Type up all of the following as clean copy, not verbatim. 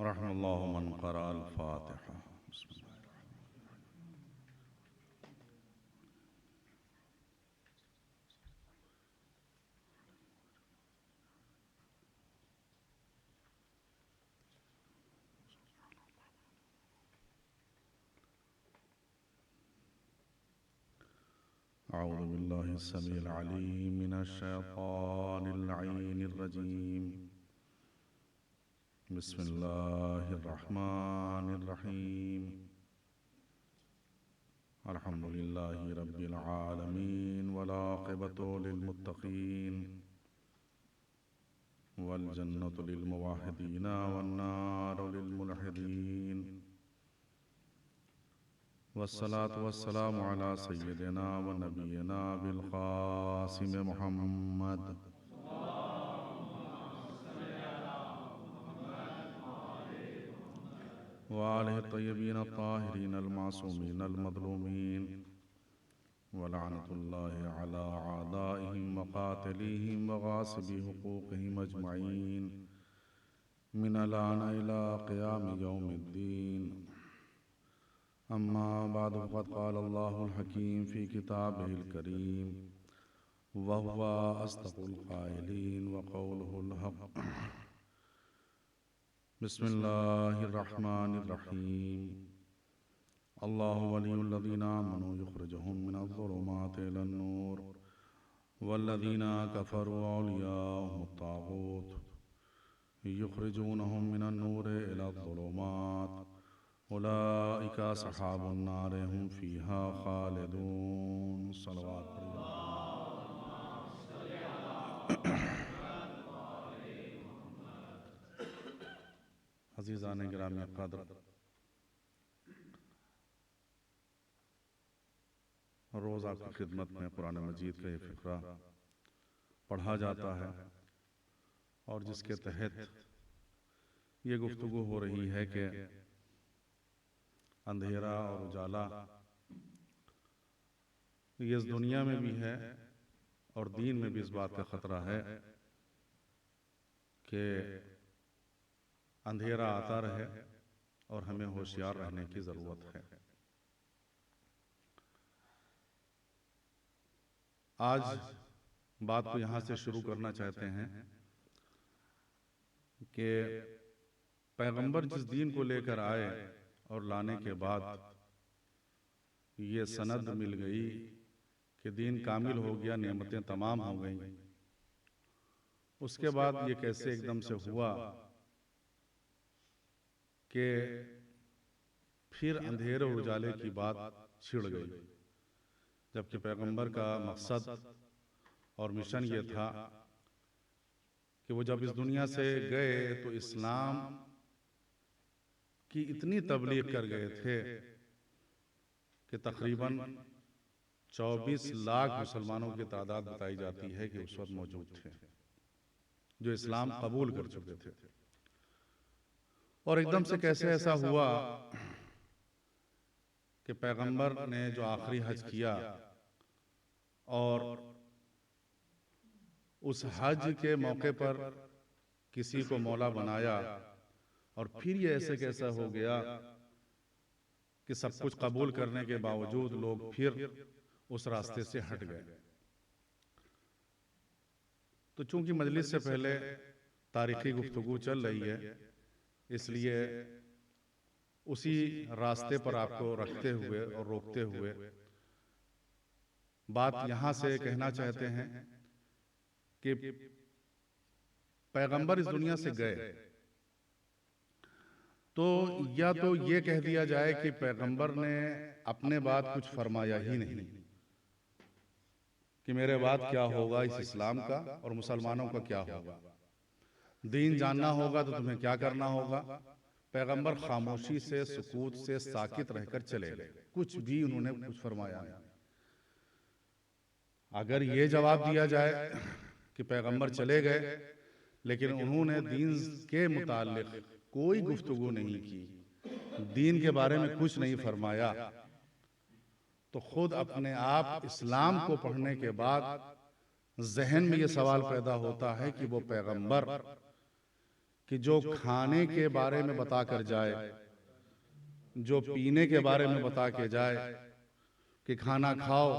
रहमल्लाहु मन क़रा अल-फ़ातिहा। अऊज़ु बिल्लाहि अस्समीइल अलीम मिनश शैतानिर लईनिर रजीम। बिस्मिल्लाहिर रहमानिर रहीम। अल्हम्दुलिल्लाहि रब्बिल आलमीन वल आक़िबतु लिल मुत्तक़ीन वल जन्नतु लिल मुवahhidीन वन नारु लिल मुलहिदीन। वस्सलातु वस्सलामु अला सय्यिदिना व नबिय्यिना बिल क़ासिम मुहम्मद व आलिहि तय्यबीन ताहिरीन अल मासूमीन अल मज़लूमीन व लअनतुल्लाहि अला आदाइहिम व क़ातिलीहिम व ग़ासिबी हुक़ूक़िहिम अजमईन मिनल आन इला क़ियाम यौमिद्दीन। अम्मा बाद फ़क़द क़ाल अल्लाहुल हकीम फ़ी किताबिहिल करीम व हुवा अस्दक़ुल क़ाइलीन व क़ौलुहुल हक़। बिस्मिल्लाहिर रहमानिर रहीम। अल्लाहु वलियुल्लज़ीना आमनू युख़्रिजुहुम मिनज़्ज़ुलुमाति इलन नूर वल्लज़ीना कफ़रू औलियाहुमुत ताग़ूत युख़्रिजूनहुम मिनन नूरि इलज़्ज़ुलुमात उलाइका अस्हाबुन नार हुम फ़ीहा ख़ालिदून। सलवात अज़ीज़ान गिरामी क़द्र, रोज़ आपकी खिदमत में कुरान मजीद का ये फ़िक्रा पढ़ा जाता है और जिसके तहत ये गुफ्तगू हो रही है कि अंधेरा और उजाला ये इस दुनिया में भी है और दीन में भी इस बात का ख़तरा है कि अंधेरा आता रहे और हमें होशियार रहने की ज़रूरत है। आज बात को यहाँ से शुरू करना चाहते हैं कि पैगंबर जिस दीन को लेकर आए और लाने के बाद ये सनद मिल गई कि दीन कामिल हो गया, नेमतें तमाम हो गईं, उसके बाद ये कैसे एकदम से हुआ कि फिर अंधेरे और उजाले की बात छिड़ गई, जबकि पैगंबर का मकसद और मिशन ये था कि वो जब इस दुनिया से गए तो इस्लाम की इतनी तबलीग कर गए थे कि तकरीबन 24 लाख मुसलमानों की तादाद बताई जाती है कि उस वक्त मौजूद थे जो इस्लाम कबूल कर चुके थे। और एकदम से कैसे ऐसा हुआ कि पैगंबर ने जो आखिरी हज किया और उस हज के मौके पर किसी को मौला बनाया और फिर ये ऐसे कैसा हो गया कि सब कुछ कबूल करने के बावजूद लोग फिर उस रास्ते से हट गए। तो चूंकि मजलिस से पहले तारीखी गुफ्तगू चल रही है, इसलिए उसी रास्ते पर आपको रखते हुए और रोकते हुए बात यहां से कहना चाहते हैं कि पैगंबर इस दुनिया से गए तो या तो ये कह दिया जाए कि पैगंबर ने अपने बाद कुछ फरमाया ही नहीं कि मेरे बाद क्या होगा इस इस्लाम का और मुसलमानों का क्या होगा, दीन जानना होगा तो तुम्हें क्या करना होगा। पैगंबर खामोशी से, सुकूत से, साकित रहकर चले गए, कुछ भी उन्होंने कुछ फरमाया नहीं। अगर ये जवाब दिया जाए कि पैगंबर चले गए लेकिन उन्होंने दीन के मुताल्लिक कोई गुफ्तगू नहीं की, दीन के बारे में कुछ नहीं फरमाया, तो खुद अपने आप इस्लाम को पढ़ने के बाद जहन में ये सवाल पैदा होता है कि वो पैगंबर कि जो खाने के बारे में बता कर जाए, जो पीने के बारे में बता के जाए कि खाना खाओ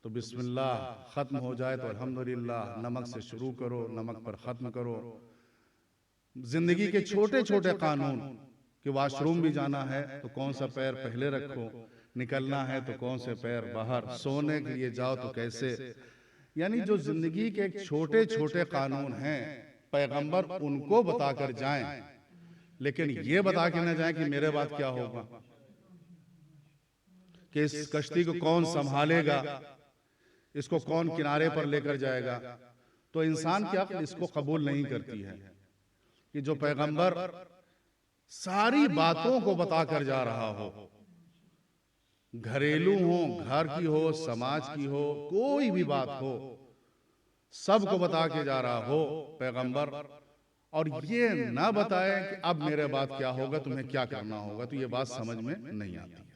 तो बिस्मिल्लाह, ख़त्म हो जाए तो अल्हम्दुलिल्लाह, नमक से शुरू करो, नमक पर ख़त्म करो। जिंदगी के छोटे छोटे कानून कि वॉशरूम भी जाना है तो कौन सा पैर पहले रखो, निकलना है तो कौन से पैर बाहर, सोने के लिए जाओ तो कैसे, यानी जो जिंदगी के छोटे छोटे कानून हैं पैगंबर उनको बताकर जाएं, लेकिन ये बता के न जाएं कि मेरे बाद क्या होगा, कि इस कश्ती को कौन संभालेगा, इसको कौन किनारे पर लेकर जाएगा। तो इंसान की अक्ल इसको कबूल नहीं करती है कि जो पैगंबर सारी बातों को बताकर जा रहा हो, घरेलू हो, घर की हो, समाज की हो, कोई भी बात हो, सबको बता के जा रहा हो पैगंबर, और ये ना बताए कि अब मेरे बाद क्या होगा, तुम्हें क्या करना होगा, तो ये बात समझ में नहीं आती है।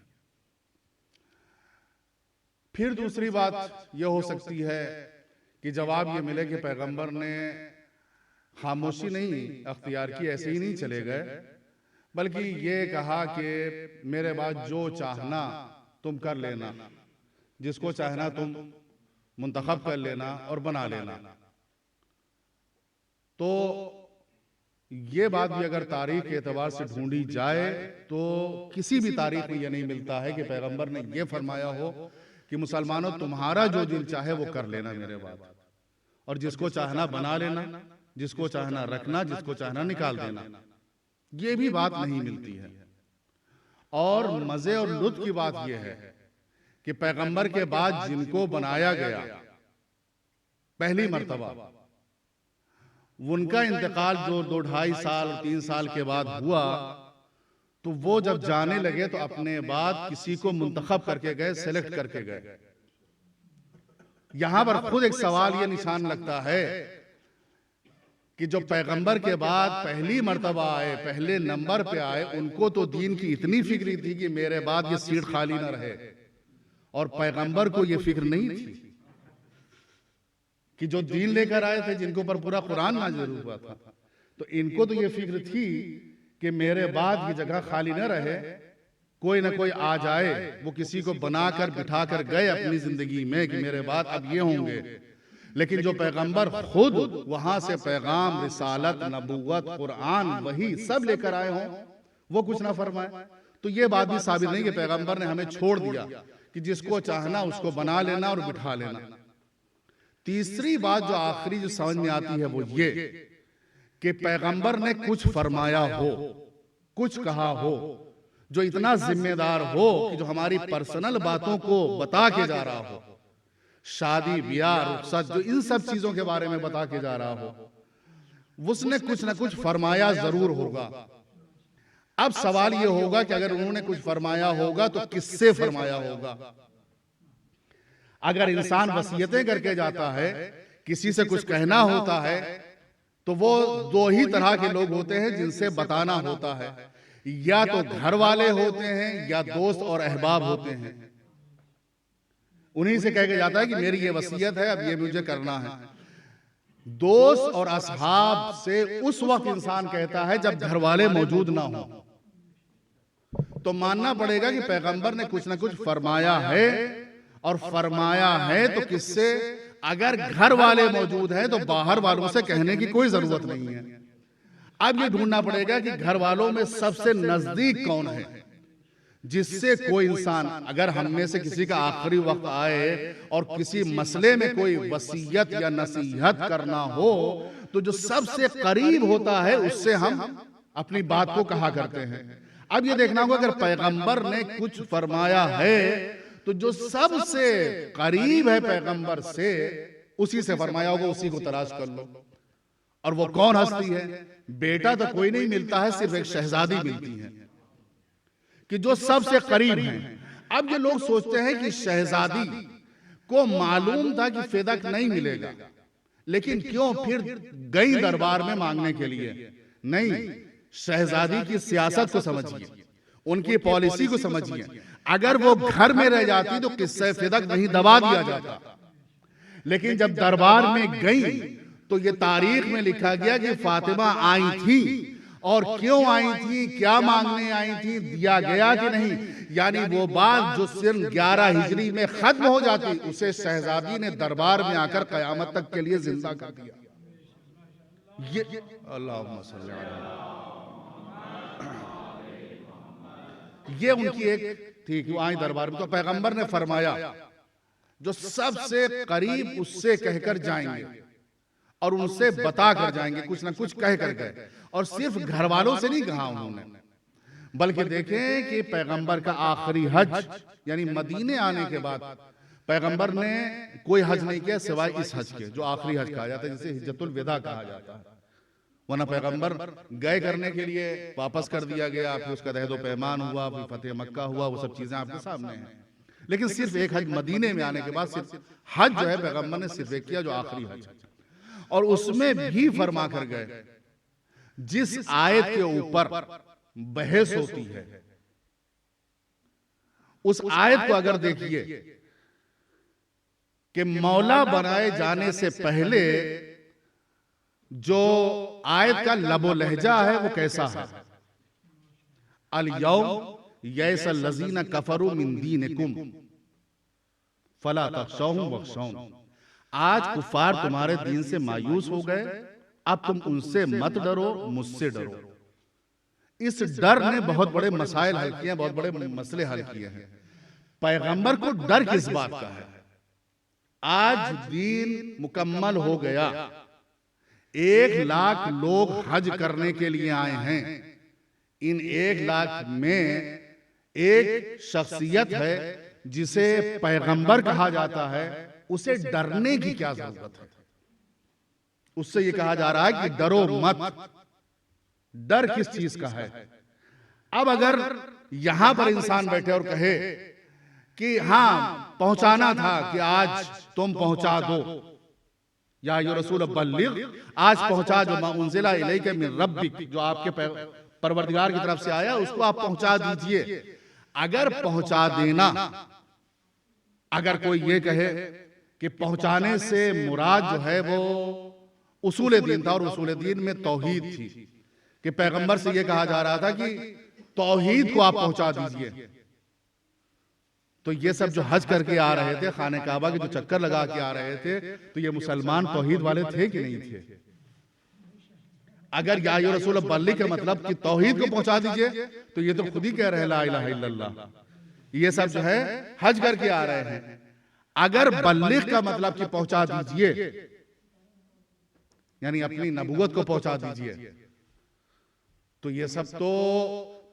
फिर दूसरी बात यह हो सकती है कि जवाब ये मिले कि पैगंबर ने खामोशी नहीं अख्तियार की, ऐसे ही नहीं चले गए, बल्कि ये कहा कि मेरे बाद जो चाहना तुम कर लेना, जिसको चाहना तुम मुंतखब कर लेना और बना लेना। तो ये बात भी अगर तारीख के एतबार से ढूंढी जाए तो किसी भी तारीख में यह नहीं मिलता है कि पैगंबर ने यह फरमाया हो कि मुसलमानों तुम्हारा जो दिल चाहे वो कर लेना मेरे बाद, और जिसको चाहना बना लेना, जिसको चाहना रखना, जिसको चाहना निकाल देना। ये भी बात नहीं मिलती है। और मजे और लुत्फ की बात यह है कि पैगंबर के बाद जिनको बनाया गया पहली मर्तबा, उनका इंतकाल जो 2-2.5 साल 3 साल के बाद हुआ, तो वो जब जाने लगे तो अपने बाद किसी को मुंतखब करके गए, सेलेक्ट करके गए। यहां पर खुद एक सवाल ये निशान लगता है कि जो पैगंबर के बाद पहली मर्तबा आए, पहले नंबर पे आए, उनको तो दीन की इतनी फिक्र थी कि मेरे बाद ये सीट खाली ना रहे, और पैगंबर को ये फिक्र नहीं थी कि जो दीन लेकर आए थे, जिनको पर पूरा कुरान नाज़िल हुआ था, तो इनको तो ये फिक्र थी कि मेरे बाद ये जगह खाली न रहे, कोई ना कोई आ जाए, वो किसी को बनाकर बिठाकर गए अपनी जिंदगी में कि मेरे बाद अब ये होंगे। लेकिन जो पैगंबर खुद वहां से पैगाम, रिसालत, नबूवत, कुरान, वही सब लेकर आए हों, वो कुछ ना फरमाए, तो ये बात भी साबित नहीं कि पैगंबर ने हमें छोड़ दिया कि जिसको चाहना उसको बना लेना और बिठा लेना। तीसरी बात जो आखिरी जो समझ में आती है वो ये कि पैगंबर ने कुछ फरमाया हो, कुछ कहा हो, जो इतना जिम्मेदार हो कि जो हमारी पर्सनल बातों को बता के जा रहा हो, शादी ब्याह रुखसत, जो इन सब चीजों के बारे में बता के जा रहा हो, उसने कुछ ना कुछ फरमाया जरूर होगा। अब सवाल ये होगा कि अगर उन्होंने कुछ फरमाया होगा तो किससे फरमाया होगा। अगर इंसान वसीयतें करके जाता है, किसी से कुछ कहना होता है, तो वो दो ही तरह के लोग होते हैं जिनसे बताना होता है, या तो घर वाले होते हैं या दोस्त और अहबाब होते हैं। उन्हीं से कह के जाता है कि मेरी ये वसीयत है, अब ये मुझे करना है। दोस्त और असहाब से उस वक्त इंसान कहता है जब घर वाले मौजूद ना हो, तो मानना पड़ेगा कि पैगंबर ने कुछ ना कुछ फरमाया है, और फरमाया है तो किससे? अगर घर वाले मौजूद हैं तो बाहर वालों से कहने की कोई जरूरत नहीं है। अब ये ढूंढना पड़ेगा कि घर वालों में सबसे नजदीक कौन है, जिससे कोई इंसान, अगर हम में से किसी का आखिरी वक्त आए और किसी मसले में कोई वसीयत या नसीहत करना हो, तो जो सबसे करीब होता है उससे हम अपनी बात को कहा करते हैं। अब ये देखना होगा अगर पैगंबर ने कुछ फरमाया है तो जो सबसे करीब है पैगंबर से, उसी से फरमाया होगा, उसी को तलाश कर लो। और वो कौन हस्ती है? बेटा तो कोई नहीं मिलता है, सिर्फ एक शहजादी मिलती है कि जो सबसे करीब है। अब ये लोग सोचते हैं कि शहजादी को मालूम था कि फेदक नहीं मिलेगा, लेकिन क्यों फिर गई दरबार में मांगने के लिए? नहीं, शहजादी की सियासत को समझिए, उनकी पॉलिसी को समझिए। अगर वो घर में रह जाती तो किस्से फेदक नहीं दबा दिया जाता, लेकिन जब दरबार में गई तो ये तारीख में लिखा गया कि फातिमा आई थी, और क्यों आई थी, क्या मांगने आई थी, दिया गया कि नहीं। यानी वो बात जो सन 11 हिजरी में खत्म हो जाती, उसे शहजादी ने दरबार में आकर कयामत तक के लिए जिंदा कर दिया। ये अल्लाहुम्मा सल्ली अलैहि, ये उनकी एक थी कि आई दरबार में। तो पैगंबर ने फरमाया जो सबसे करीब उससे कहकर जाएंगे और उनसे बता कर जाएंगे, कुछ ना कुछ कह कर गए। और सिर्फ घर वालों से नहीं कहा उन्होंने, बल्कि देखें कि पैगंबर का आखिरी हज यानी मदीने आने के बाद पैगंबर ने कोई हज नहीं किया सिवाय इस हज के, जो आखिरी हज कहा जाता है, जिसे हिज्जतुल विदा कहा जाता है। वरना पैगंबर गए करने के लिए वापस कर दिया गया, फिर उसका दहदो पैमान हुआ, फिर फतेह मक्का हुआ, वो सब चीजें आपके सामने हैं। लेकिन सिर्फ एक हज मदीने में आने के बाद सिर्फ हज जो है पैगंबर ने सिर्फ एक किया, जो आखिरी हज, और उसमें भी फरमा कर गए जिस आयत के ऊपर बहस होती है उस आयत को अगर देखिए कि मौला बनाए जाने से पहले जो आयत का लबो लहजा है वो कैसा है। अल यौम यैसल लजीना कफरू मिन दीनिकुम फला तखशौहुम वखशौन, आज कुफार तुम्हारे दीन से मायूस हो गए, अब तुम उनसे मत डरो, मुझसे डरो। इस डर ने बहुत बड़े मसाइल हल किए हैं, बहुत बड़े मसले हल किए हैं। पैगंबर को डर किस बात का है? आज दीन मुकम्मल हो गया, 1 लाख लोग हज करने के लिए आए हैं। इन 1 लाख में एक शख्सियत है जिसे पैगंबर कहा जाता है, उसे डरने की क्या जरूरत है? उससे ये कहा जा रहा है कि डरो मत। डर किस चीज का है? अब अगर यहां पर इंसान बैठे और कहे कि हां पहुंचाना था कि आज तुम पहुंचा दो, या यो रसूल बल्लिग, आज पहुंचा जो मा उनजिला इलैका मिन रब्बिक, जो आपके परवरदिगार की तरफ से आया उसको आप पहुंचा दीजिए। अगर पहुंचा देना, अगर कोई ये कहे कि पहुंचाने से मुराद जो है वो उसूल दीन था, और उसूल दीन में तौहीद थी, कि पैगंबर से ये कहा जा रहा था कि तौहीद को आप पहुंचा दीजिए, तो ये सब जो हज करके आ रहे थे, खाने काबा के जो चक्कर लगा के आ रहे थे, तो ये मुसलमान तौहीद वाले थे कि नहीं थे? अगर या रसूल बल्लिग का मतलब कि तौहीद को पहुंचा दीजिए, तो ये तो खुद ही कह रहे हैं ला इलाहा इल्लल्लाह, ये सब जो है हज करके आ रहे हैं। अगर बल्लिग का मतलब कि पहुंचा दीजिए, यानी अपनी नबूवत को पहुंचा दीजिए, तो ये सब तो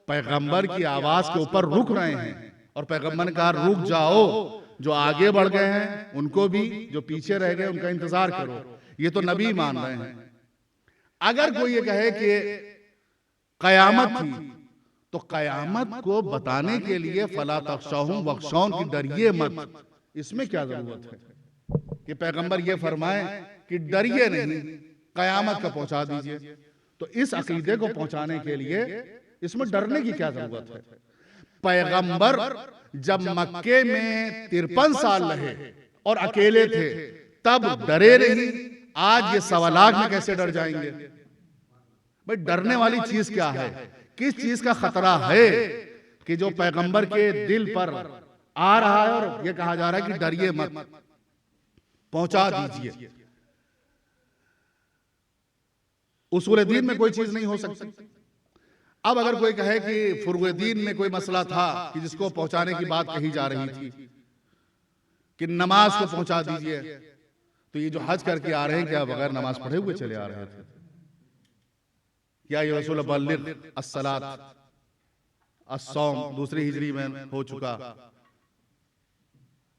पैगंबर की आवाज के ऊपर रुक रहे हैं। और पैगंबर ने कहा रुक जाओ, जो आगे बढ़ गए हैं उनको भी, जो पीछे रह गए उनका इंतजार करो, ये तो नबी मान रहे हैं। अगर कोई ये कहे कि कयामत थी, तो कयामत को बताने के लिए फला तखशौहुम वखशौन की डरिए मत, इसमें क्या जरूरत है कि पैगंबर ये फरमाए कि डरिए नहीं, कयामत का पहुंचा दीजिए। तो इस अकीदे को पहुंचाने के लिए इसमें डरने की क्या जरूरत है? पैगंबर जब मक्के में 53 साल रहे और अकेले थे, तब डरे नहीं, आज ये 1.25 लाख में कैसे डर जाएंगे? भाई डरने वाली चीज क्या है? किस चीज का खतरा है कि जो पैगंबर के दिल पर आ रहा है और ये कहा जा रहा है कि डरिए मत, पहुंचा दीजिए। उसूल दीन में कोई चीज नहीं हो सकती। अब अगर कोई कहे कि फुर्ग दीन में कोई मसला था कि जिसको पहुंचाने की बात कही जा रही थी कि नमाज को पहुंचा दीजिए, तो ये जो हज करके आ रहे हैं क्या बगैर नमाज पढ़े हुए चले आ रहे थे? क्या ये रसूल बल्लिग अस्सलात अस्सौम दूसरी हिजरी में हो चुका?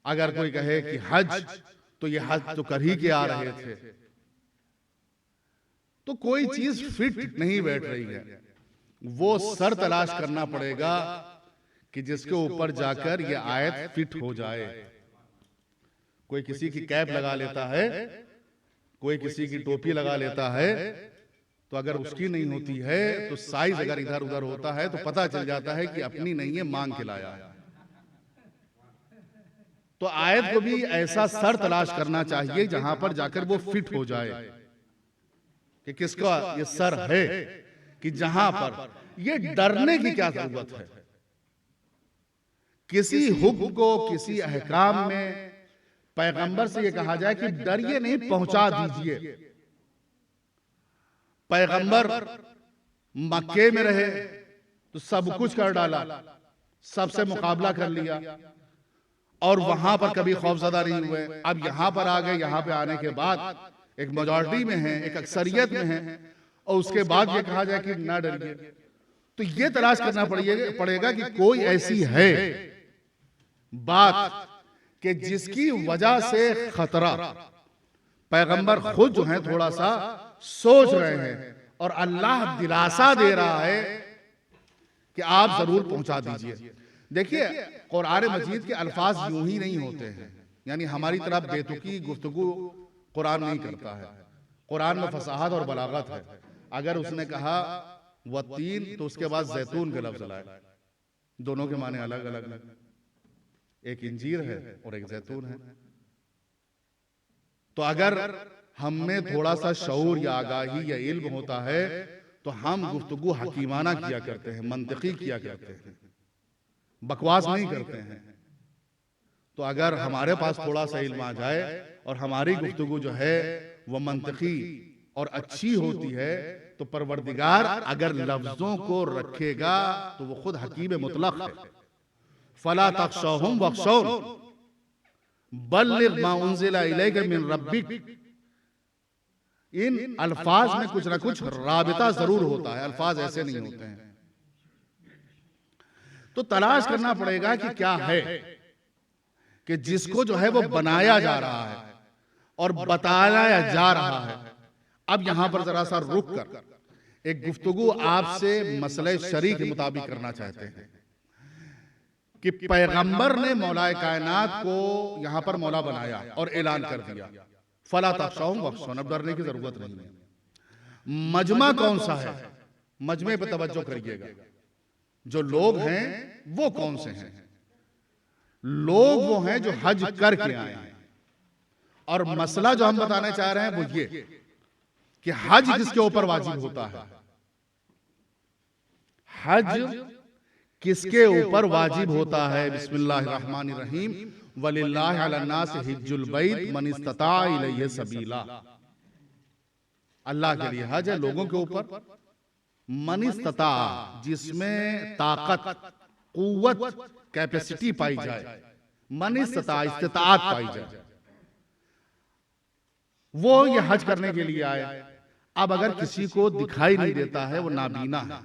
अगर कोई कहे कि हज, तो ये हज तो कर ही के आ रहे थे। तो कोई चीज फिट नहीं बैठ रही है, वो सर तलाश करना पड़ेगा कि जिसके ऊपर जाकर ये आयत फिट हो जाए। कोई किसी की कैप लगा लेता है, कोई किसी की टोपी लगा लेता है, तो अगर उसकी नहीं होती है तो साइज अगर इधर उधर होता है तो पता चल जाता है कि अपनी नहीं है, मांग के लाया है। तो आयत को भी ऐसा सर तलाश करना चाहिए जहां पर जाकर वो फिट हो जाए। कि किसका ये सर है कि जहां पर ये डरने की क्या जरूरत है। किसी हुक्म को, किसी अहकाम में पैगंबर से ये कहा जाए कि डरिए नहीं, पहुंचा दीजिए। पैगंबर मक्के में रहे तो सब कुछ कर डाला, सबसे मुकाबला कर लिया और वहां पर कभी खौफजदा नहीं हुए। अब यहां पर आ गए, यहां पे आने के बाद एक मेजॉरिटी में है, एक अक्सरियत में है, और उसके बाद ये कहा जाए कि ना डरिए। तो ये तलाश करना पड़ेगा कि कोई ऐसी है बात कि जिसकी वजह से खतरा पैगंबर खुद जो है थोड़ा सा सोच रहे हैं और अल्लाह दिलासा दे रहा है कि आप जरूर पहुंचा दीजिए। देखिए, कुरान मजीद के अल्फाज यूं ही नहीं होते हैं, यानी हमारी तरफ बेतुकी गुफ्तगू कुरान नहीं करता है। कुरान में फसाहत और बलागत है। अगर उसने कहा वतीन तो उसके बाद जैतून का लफ्ज लाए, दोनों के माने अलग अलग है, एक इंजीर है और एक जैतून है। तो अगर हम में थोड़ा सा शऊर या आगाही या इल्म होता है तो हम गुफ्तगू हकीमाना किया करते हैं, मंतकी किया करते हैं, बकवास नहीं करते हैं। तो अगर हमारे पास थोड़ा सा इल्म आ जाए और हमारी गुफ्तगू जो है वो मंतकी और अच्छी होती है तो परवरदिगार अगर लफ्जों को रखेगा तो वो खुद हकीम मुतलक है। फला तख्शौहुम वख्शौन बल्लिग मा उन्ज़िला इलैका मिन रब्बिक। इन अल्फाज में कुछ ना कुछ राबिता जरूर होता है, अल्फाज ऐसे नहीं होते हैं। तो तलाश करना पड़ेगा कि क्या है कि जिसको जो है वो बनाया जा रहा है और बताया जा रहा है। अब यहां पर जरा सा रुक कर एक गुफ्तगू आपसे मसले शरी के मुताबिक करना चाहते हैं कि पैगंबर ने मौलाए कायनात को यहां पर मौला बनाया और ऐलान कर दिया फला तख्शौहुम वख्शौन, अब डरने की जरूरत नहीं है। मजमा कौन सा है, मजमे पे तवज्जो करिएगा। जो लोग हैं वो कौन से हैं? लोग वो हैं जो हज करके आए हैं। और मसला जो हम बताने चाह रहे हैं वो ये कि हज किसके ऊपर वाजिब होता है, हज किसके ऊपर वाजिब होता है। बिस्मिल्लाहिर्रहमानिर्रहीम वलिल्लाहि अलन्नासि हिज्जुल बैत मन इस्तता इलैहि सबीला। अल्लाह के लिए हज है लोगों के ऊपर, मन इस्तता जिसमें ताकत, कुव्वत, कैपेसिटी पाई जाए, मन इस्तता इस्तिताअत पाई जाए, वो ये हज करने के लिए आए। अब अगर किसी को दिखाई नहीं देता है, वो नाबीना है,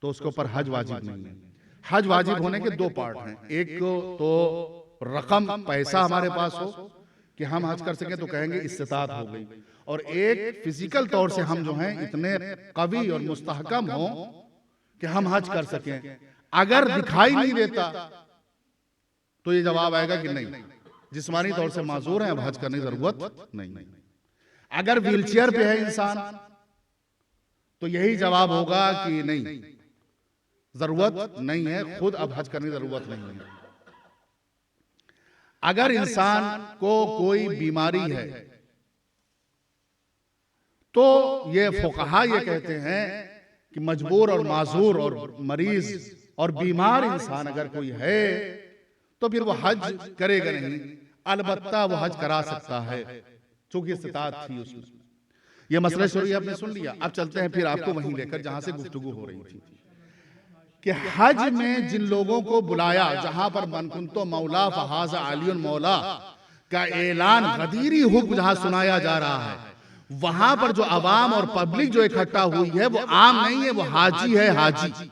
तो उसके ऊपर हज वाजिब नहीं है। हज वाजिब होने के दो पार्ट हैं। एक तो रकम, पैसा हमारे पास हो कि हम हज कर सकें तो कहेंगे इस्तिताअत हो गई, और एक फिजिकल तौर से हम जो हैं इतने कवी और मुस्तहकम हो कि हम हज कर सकें। अगर दिखाई नहीं देता तो ये जवाब आएगा कि नहीं, जिस्मानी तौर से माजूर है, अब हज करने की जरूरत नहीं। अगर व्हीलचेयर पे है इंसान तो यही जवाब होगा कि नहीं, जरूरत नहीं है, खुद अब हज करने की जरूरत नहीं है। अगर इंसान को कोई बीमारी है तो ये फुकहा ये कहते हैं कि मजबूर और माजूर और मरीज और बीमार इंसान अगर कोई है तो फिर वो हज करेगा नहीं, अलबत्ता वो हज करा सकता है चूंकि इस्तिताअत थी उसमें। ये मसला शुरू आपने सुन लिया। अब चलते हैं फिर आपको वहीं लेकर जहां से गुफ्तगू हो रही थी कि हज में जिन लोगों को बुलाया, जहां पर मन कुंतो मौला फहाजा अलीउन मौला का ऐलान गदीरी हुक्म जहां सुनाया जा रहा है, वहां पर जो अवाम और पब्लिक जो इकट्ठा हुई है वो आम नहीं है, वो हाजी है, हाजी।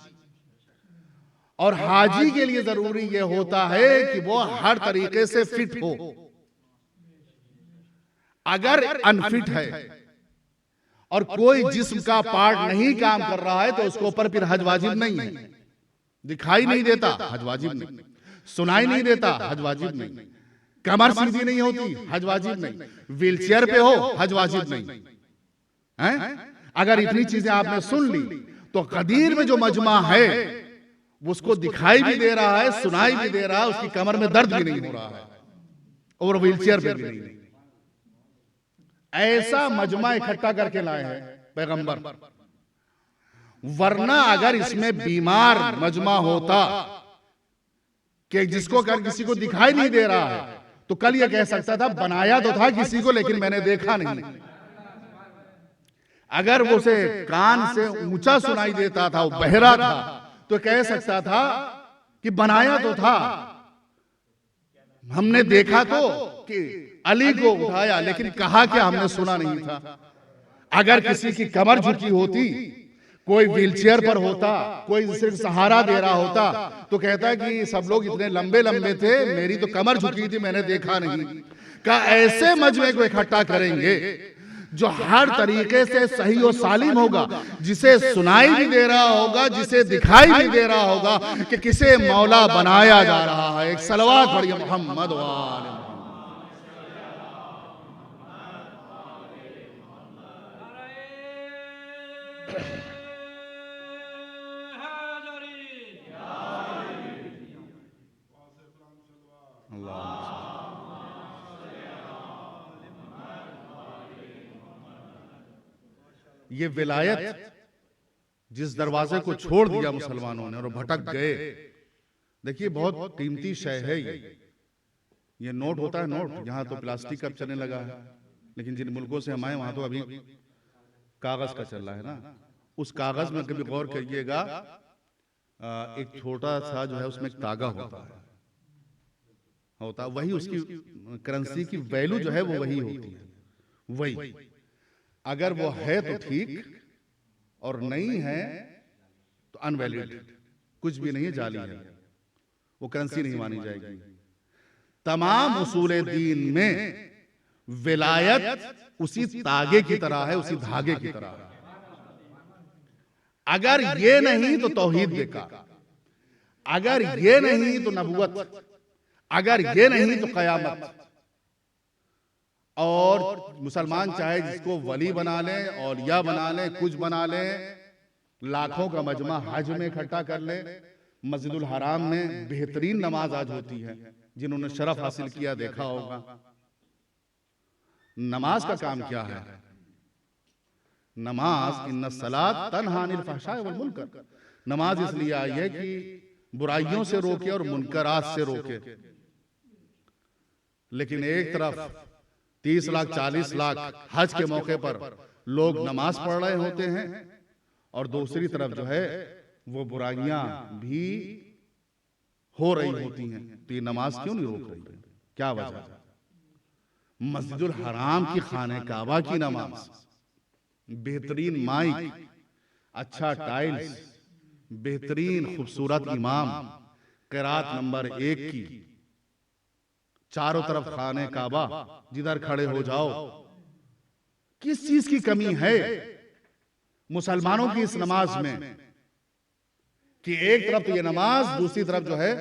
और हाजी के लिए जरूरी यह होता है कि वो हर तरीके से फिट हो। अगर अनफिट है और कोई जिस्म का पार्ट नहीं काम कर रहा है तो उसके ऊपर फिर हज वाजिब नहीं है। दिखाई नहीं देता, हज वाजिब नहीं। सुनाई नहीं देता, हज वाजिब नहीं। कमर सीधी नहीं होती, हज वाजिब नहीं। व्हीलचेयर पे हो, हज वाजिब नहीं है। अगर इतनी चीजें आपने सुन ली तो कदीर में जो मजमा है उसको दिखाई भी दे रहा है, सुनाई भी दे रहा है, उसकी कमर में दर्द भी नहीं हो रहा है और व्हीलचेयर पे भी नहीं। ऐसा मजमा इकट्ठा करके लाए हैं पैगंबर। वरना अगर इसमें बीमार मजमा होता कि जिसको अगर किसी को दिखाई नहीं दे रहा है, तो कल ये कह सकता था बनाया तो था किसी को लेकिन मैंने देखा नहीं। अगर वो उसे कान से ऊंचा सुनाई देता था, वो बहरा था, तो कह सकता था कि बनाया तो था, हमने देखा तो कि अली को उठाया, लेकिन कहा कि हमने सुना नहीं था। अगर किसी की कमर झुकी होती, कोई व्हीलचेयर पर होता, कोई सिर्फ सहारा दे रहा होता, तो कहता कि सब लोग इतने लंबे लंबे थे, मेरी तो कमर झुकी थी, मैंने देखा नहीं। का ऐसे मजमे को इकट्ठा करेंगे जो हर तरीके से सही और सालिम होगा, जिसे सुनाई भी दे रहा होगा, जिसे दिखाई भी दे रहा होगा कि किसे मौला बनाया जा रहा है। एक सलवात पढ़िए मोहम्मद वाले। ये विलायत जिस दरवाजे को छोड़ दिया मुसलमानों ने और भटक गए, देखिए बहुत कीमती शय है ये नोट होता है नोट, यहाँ तो प्लास्टिक का चलने लगा है, लेकिन जिन मुल्कों से हम आए वहां तो अभी कागज का चल रहा है ना। उस कागज में कभी गौर करिएगा, एक छोटा सा जो है उसमें एक तागा होता वही उसकी करेंसी की वैल्यू जो है वो वही होती है। वही अगर वो है तो ठीक, और नहीं है तो अनवैलिड, कुछ भी नहीं है, जाली है, वो करेंसी नहीं मानी जाएगी। तमाम उसूल दीन में विलायत उसी तागे की तरह है, उसी धागे की तरह है। अगर ये नहीं तो तौहीद बेकार, अगर ये नहीं तो नबुवत, अगर ये नहीं तो कयामत। और मुसलमान चाहे जिसको वली बना ले, औलिया बना ले, कुछ बना ले, लाखों का मजमा हज में इकट्ठा कर ले, मस्जिदुल हराम में बेहतरीन नमाज आज होती है, जिन्होंने शरफ हासिल किया देखा होगा। नमाज का काम क्या है? नमाज इन्ना सलात तन्हा अनिल फहशाए वल मुनकर, नमाज इसलिए आई है कि बुराइयों से रोके और मुनकरात से रोके। लेकिन एक तरफ 30 लाख 40 लाख हज के मौके पर लोग नमाज पढ़ रहे होते हैं, और दूसरी तरफ जो है वो बुराइयां भी हो रही होती हैं। तो ये नमाज क्यों नहीं रोक रही? क्या वजह? मस्जिदुल हराम की खाने काबा की नमाज, बेहतरीन माइक, अच्छा टाइल्स, बेहतरीन खूबसूरत इमाम, क़िरात नंबर 1 की, चारों तरफ खाने काबा, जिधर खड़े हो जाओ। किस चीज की कमी है मुसलमानों की इस नमाज में कि एक तरफ तो ये नमाज, दूसरी तरफ जो है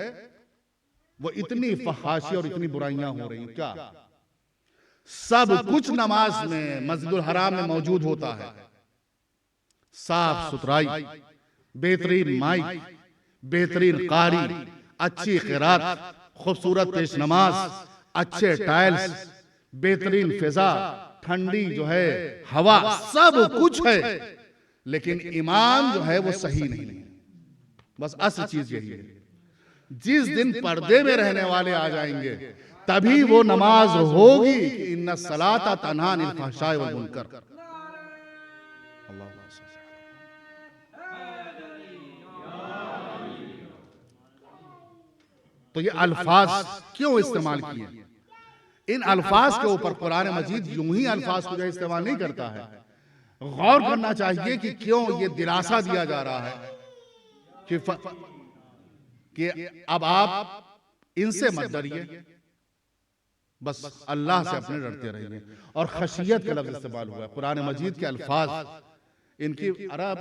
वो इतनी फहाशी और इतनी बुराइयां हो रही? क्या सब कुछ नमाज में मस्जिदुल हराम में मौजूद होता है? साफ सुथराई, बेहतरीन माइक, बेहतरीन कारी, अच्छी क़िरात, खूबसूरत पेश नमाज, अच्छे टाइल्स, बेहतरीन फिजा, ठंडी जो है हवा, सब कुछ है, लेकिन इमाम जो है वो सही नहीं है। बस असल चीज यही है। जिस दिन पर्दे में रहने वाले आ जाएंगे तभी वो नमाज होगी कि इन्ना सलाता तन्हा अनिल फहशाए वल मुनकर। तो ये अल्फाज क्यों इस्तेमाल किए? इन अल्फाज के ऊपर कुरान मजीद यूं ही अल्फाज को जो इस्तेमाल नहीं करता है। गौर करना चाहिए कि क्यों ये दिलासा दिया जा रहा है कि अब आप इनसे मत डरिए, बस अल्लाह से अपने डरते रहिए। और खशियत का लफ्ज इस्तेमाल हुआ है कुरान मजीद के अल्फाज, इनकी अरब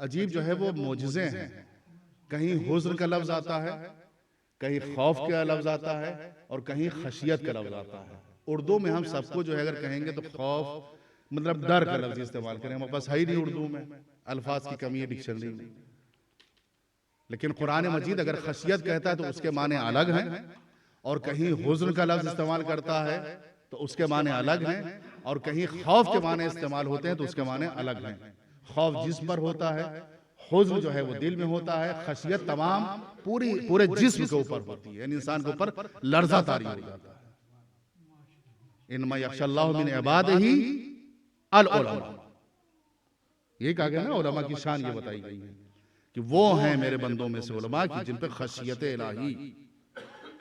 अजीब जो है वो मोजज़े हैं। कहीं हुज़्न का लफ्ज आता है, कहीं खौफ का लफ्ज आता है, और कहीं खशियत का लफ्ज आता है। उर्दू में हम सबको जो है अगर कहेंगे तो खौफ मतलब डर का लफ्ज इस्तेमाल करें, हमारे पास है ही नहीं उर्दू में, अल्फाज की कमी है डिक्शनरी में। लेकिन कुरान मजीद अगर खशियत कहता है तो उसके माने अलग हैं, और कहीं हुज़्न का लफ्ज इस्तेमाल करता है तो उसके माने अलग हैं, और कहीं खौफ के माने इस्तेमाल होते हैं तो उसके माने अलग हैं। खौफ जिस्म पर होता है, हुज़्न जो है वो दिल में होता है, खशियत तमाम पूरे जिस्म के ऊपर होती है, यानी इंसान के ऊपर लर्जा तारी हो जाता है। इन्नमा यख्शल्लाहु मिन इबादिही अल उलमा, ये कहा गया ना, उलमा की शान ये बताई गई है कि वो हैं मेरे बंदों में से उलमा की जिन पे खशियत इलाही,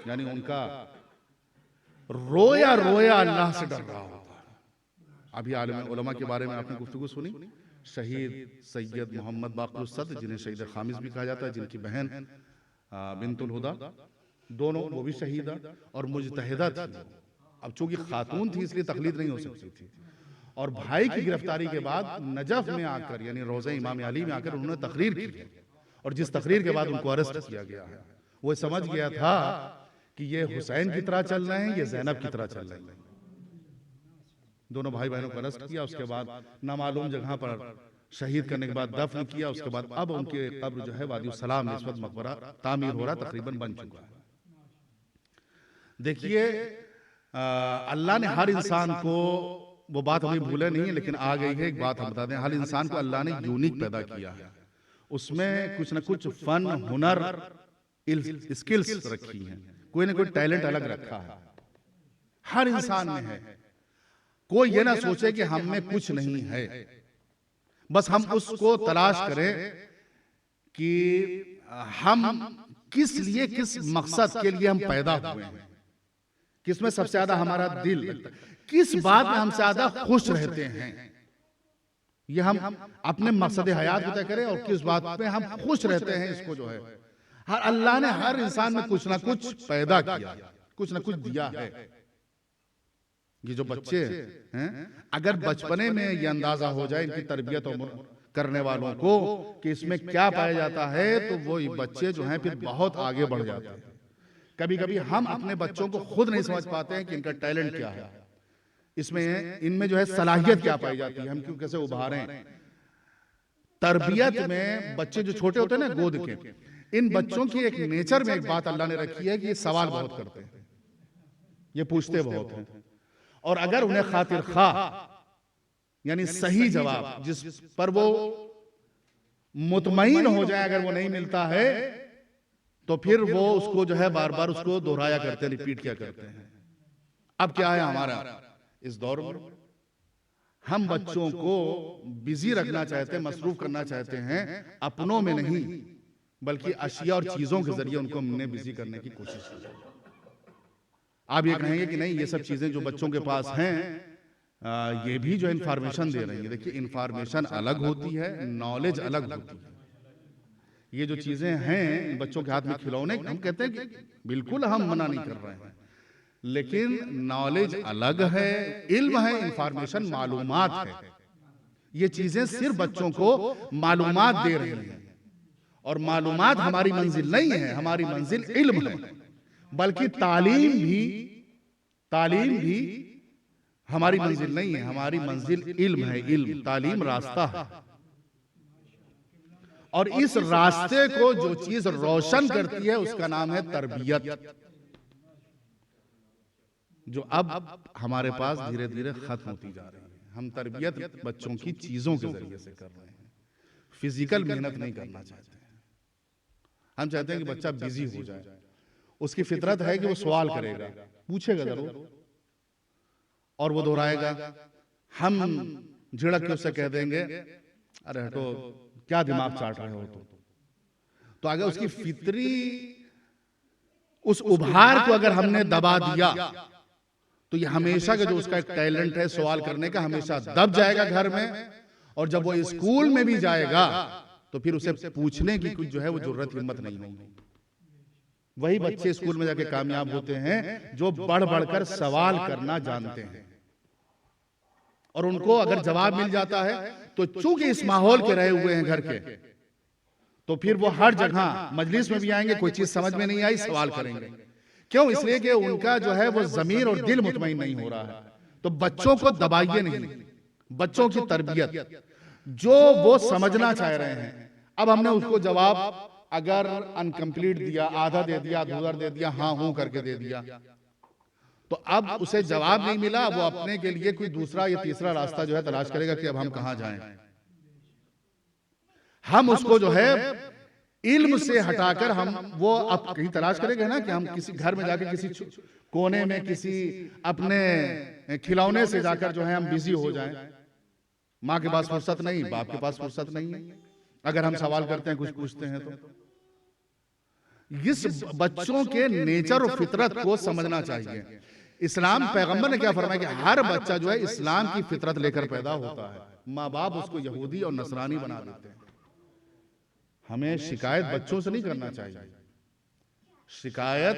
यानी उनका रोया रोया अल्लाह से डर रहा होता है। अभी आलिम उलमा के बारे में आपने गुफ्तगू सुनी, शहीद सैयद मोहम्मद बाक़ुर सद, जिन्हें शहीद खामिज भी कहा जाता है, जिनकी बहन बिनतुल हुदा, दोनों वो भी शहीदा और मुजतहिदा थी। अब चूंकि खातून थी इसलिए तकलीद नहीं हो सकती थी, और भाई की गिरफ्तारी के बाद नजफ में आकर यानी रोज़े इमाम अली में आकर उन्होंने तकरीर की, और जिस तकरीर के बाद उनको अरेस्ट किया गया है, वो समझ गया था कि ये हुसैन की तरह चल रहे हैं, ये ज़ैनब की तरह चल रहे हैं। दोनों भाई बहनों को अरेस्ट किया, उसके बाद नामालूम जगह पर शहीद करने के बाद दफन किया। उसके बाद अब उनके कब्र जो है वादी सलाम में इस वक्त मकबरा तामीर हो रहा, तकरीबन बन चुका है। देखिए अल्लाह ने हर इंसान को, वो बात हमें भूले नहीं, लेकिन आ गई है एक बात हम बता दें, हर इंसान को अल्लाह ने यूनिक पैदा किया है, उसमें कुछ न कुछ फन, हुनर, स्किल्स रखी हैं, कोई ना कोई टैलेंट अलग रखा है, हर इंसान में है। कोई ये ना सोचे कि हम में कुछ नहीं है, बस हम उसको तलाश करें कि हम किस लिए, किस मकसद के लिए हम पैदा हुए हैं, किसमें सबसे ज्यादा हमारा दिल, किस बात में हम ज्यादा खुश रहते हैं, ये हम अपने मकसद हयात को तय करें और किस बात पे हम खुश रहते हैं। इसको जो है हर अल्लाह ने हर इंसान में कुछ ना कुछ पैदा किया, कुछ ना कुछ दिया है। ये जो बच्चे हैं, अगर बचपने में ये अंदाजा हो जाए इनकी तरबियत करने वालों को कि इसमें क्या पाया जाता है, तो वो बच्चे जो हैं फिर बहुत आगे बढ़ जाते हैं। कभी कभी हम अपने बच्चों को खुद नहीं समझ पाते हैं कि इनका टैलेंट क्या है, इसमें इनमें जो है सलाहियत क्या पाई जाती है, हम क्यों कैसे उभारें। तरबियत में बच्चे जो छोटे होते हैं ना गोद के, इन बच्चों की एक नेचर में एक बात अल्लाह ने रखी है कि ये सवाल बहुत करते हैं, ये पूछते बहुत हैं, और अगर उन्हें खातिर खा यानी सही जवाब जिस पर वो मुतमईन हो जाए, अगर वो नहीं मिलता है तो फिर वो उसको जो है बार बार उसको दोहराया करते हैं, रिपीट किया करते हैं। अब क्या है हमारा इस दौर में, हम बच्चों को बिजी रखना चाहते हैं, मसरूफ करना चाहते हैं, अपनों में नहीं बल्कि अशिया और चीजों के जरिए उनको हमने बिजी करने की कोशिश की। आप ये कहेंगे कि नहीं, ये सब चीजें जो बच्चों के पास हैं ये भी जो इंफॉर्मेशन दे रही है। देखिए इंफॉर्मेशन अलग होती है, नॉलेज अलग होती है। ये जो चीजें हैं बच्चों के हाथ में खिलौने, हम कहते हैं कि बिल्कुल हम मना नहीं कर रहे हैं, लेकिन नॉलेज अलग है, इल्म है, इंफॉर्मेशन मालूमात है। ये चीजें सिर्फ बच्चों को मालूमात दे रही हैं, और मालूमात हमारी मंजिल नहीं है, हमारी मंजिल इल्म है। बल्कि तालीम भी हमारी मंजिल नहीं है, हमारी मंजिल इल्म है। इल्म, तालीम रास्ता है, और इस रास्ते को जो चीज रोशन करती है उसका नाम है तरबियत, जो अब हमारे पास धीरे धीरे खत्म होती जा रही है। हम तरबियत बच्चों की चीजों के जरिए से कर रहे हैं, फिजिकल मेहनत नहीं करना चाहते हैं। हम चाहते हैं कि बच्चा बिजी हो जाए, उसकी फितरत है कि वो सवाल करेगा, पूछेगा जरूर और वो दोहराएगा। हम झिड़क के उससे कह देंगे अरे हटो, क्या दिमाग चाट रहे हो तो अगर उसकी फितरी उस उभार को अगर हमने दबा दिया तो ये हमेशा का जो उसका एक टैलेंट है सवाल करने का, हमेशा दब जाएगा घर में, और जब वो स्कूल में भी जाएगा तो फिर उसे पूछने की कुछ जो है वो जरूरत हिम्मत नहीं होगी। वही बच्चे स्कूल में जाके कामयाब होते हैं जो बढ़ बढ़कर सवाल करना जानते हैं, और उनको अगर जवाब मिल जाता है तो चूंकि इस माहौल के रहे हुए हैं घर के, तो फिर वो हर जगह मजलिस में भी आएंगे, कोई चीज समझ में नहीं आई सवाल करेंगे। क्यों? इसलिए कि उनका जो है वो जमीर और दिल मुतमईन नहीं हो रहा है। तो बच्चों को दबाइए नहीं, बच्चों की तरबियत जो वो समझना चाह रहे हैं, अब हमने उसको जवाब अगर अनकंप्लीट दिया, आधा दे दिया, अधूरा दे दिया, हाँ हूं करके दे दिया, तो अब उसे जवाब नहीं मिला, वो अपने के लिए कोई दूसरा या तीसरा रास्ता जो है तलाश करेगा कि अब हम कहां जाएं। हम उसको जो है इल्म से हटाकर हम वो अब कहीं तलाश करेंगे ना कि हम किसी घर में जाकर किसी कोने में किसी अपने खिलौने से जाकर जो है हम बिजी हो जाएं। माँ के पास फुर्सत नहीं, बाप के पास फुर्सत नहीं है, अगर हम सवाल करते हैं, कुछ पूछते हैं तो। इस बच्चों के नेचर और फितरत को समझना चाहिए। इस्लाम पैगंबर ने क्या फरमाया कि हर बच्चा जो है इस्लाम की फितरत लेकर पैदा होता है, माँ बाप उसको यहूदी और नसरानी बना देते हैं। हमें शिकायत बच्चों से नहीं करना चाहिए, शिकायत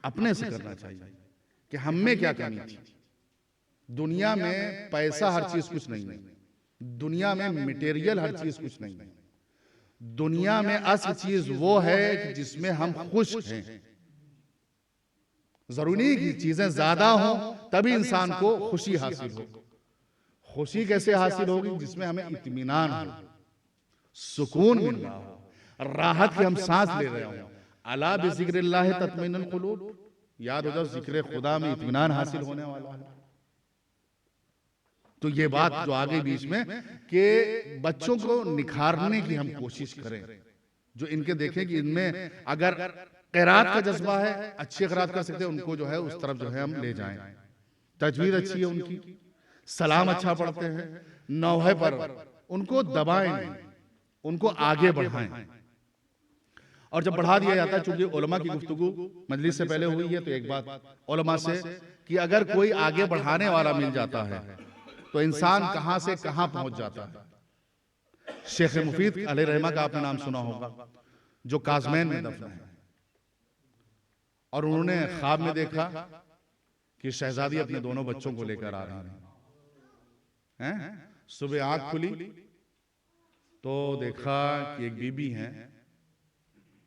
अपने से करना चाहिए कि हम में क्या कमी थी। दुनिया में पैसा हर चीज कुछ नहीं है, दुनिया में मटेरियल हर चीज कुछ नहीं है, दुनिया में असल चीज वो है कि जिसमें हम खुश हैं। जरूरी नहीं कि चीजें ज्यादा हो तभी इंसान को खुशी हासिल हो। खुशी कैसे हासिल होगी? जिसमें हमें इत्मीनान हो, सुकून मिल रहा हो, राहत की हम सांस ले रहे हो। अला बिज़िक्रिल्लाह तत्मइनुल कुलूब, याद हो जाओ जिक्र खुदा में इत्मीनान हासिल होने वाला है। तो ये बात जो आ गई बीच में कि बच्चों को निखारने की हम कोशिश करें, जो इनके देखें कि इनमें अगर क़िरात का जज्बा है, अच्छी क़िरात कर सकते हैं, उनको जो है उस तरफ जो है हम ले जाएं। तजवीद अच्छी है उनकी, सलाम अच्छा पढ़ते हैं, नौहे पर उनको दबाएं नहीं, उनको आगे बढ़ाएं। और जब बढ़ा दिया जाता है, चूंकि उलमा की गुफ्तगू मजलिस से पहले हुई है, तो एक बात उलमा से कि अगर कोई आगे बढ़ाने वाला मिल जाता है तो इंसान कहां से कहां पहुंच जाता है। शेख मुफीद अलैहि रहमा का आपने नाम सुना होगा, जो काज़मैन में दफन है, और उन्होंने ख्वाब में देखा कि शहजादी अपने दोनों बच्चों को लेकर आ रही हैं। सुबह आंख खुली तो देखा कि एक बीबी हैं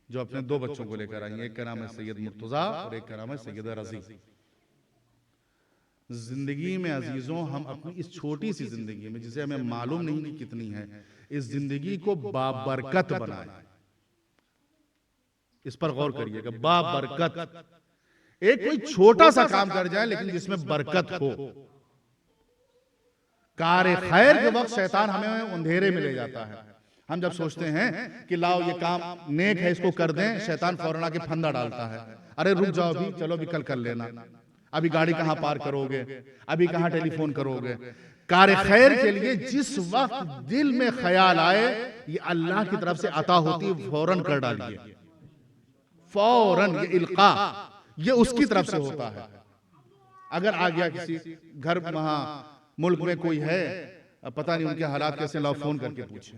जो अपने दो बच्चों को लेकर आई हैं। एक का नाम है सैयद मुर्तजा और एक का नाम है सैयद रजी। जिंदगी में अजीजों, हम अपनी इस छोटी सी जिंदगी में, जिसे हमें मालूम नहीं कि कितनी है, इस जिंदगी को बाबरकत बनाएं। इस पर गौर करिएगा, बाबरकत। एक कोई छोटा सा काम कर जाए लेकिन जिसमें बरकत हो। कार खैर के वक्त शैतान हमें अंधेरे में ले जाता है। हम जब सोचते हैं कि लाओ ये काम नेक है, इसको कर दें, शैतान फौरन आके फंदा डालता है। अरे रुक जाओ अभी, चलो अभी कल कर लेना, अभी गाड़ी कहां पार करोगे, अभी कहां टेलीफोन करोगे। कार खैर के लिए जिस वक्त दिल में ख्याल आए, ये अल्लाह की तरफ से अता होती है, फौरन कर डालिए, फौरन। ये इल्का ये उसकी तरफ से होता है। अगर आ गया किसी घर, वहां मुल्क में कोई है, पता नहीं उनके हालात कैसे, लाओ फोन करके पूछे।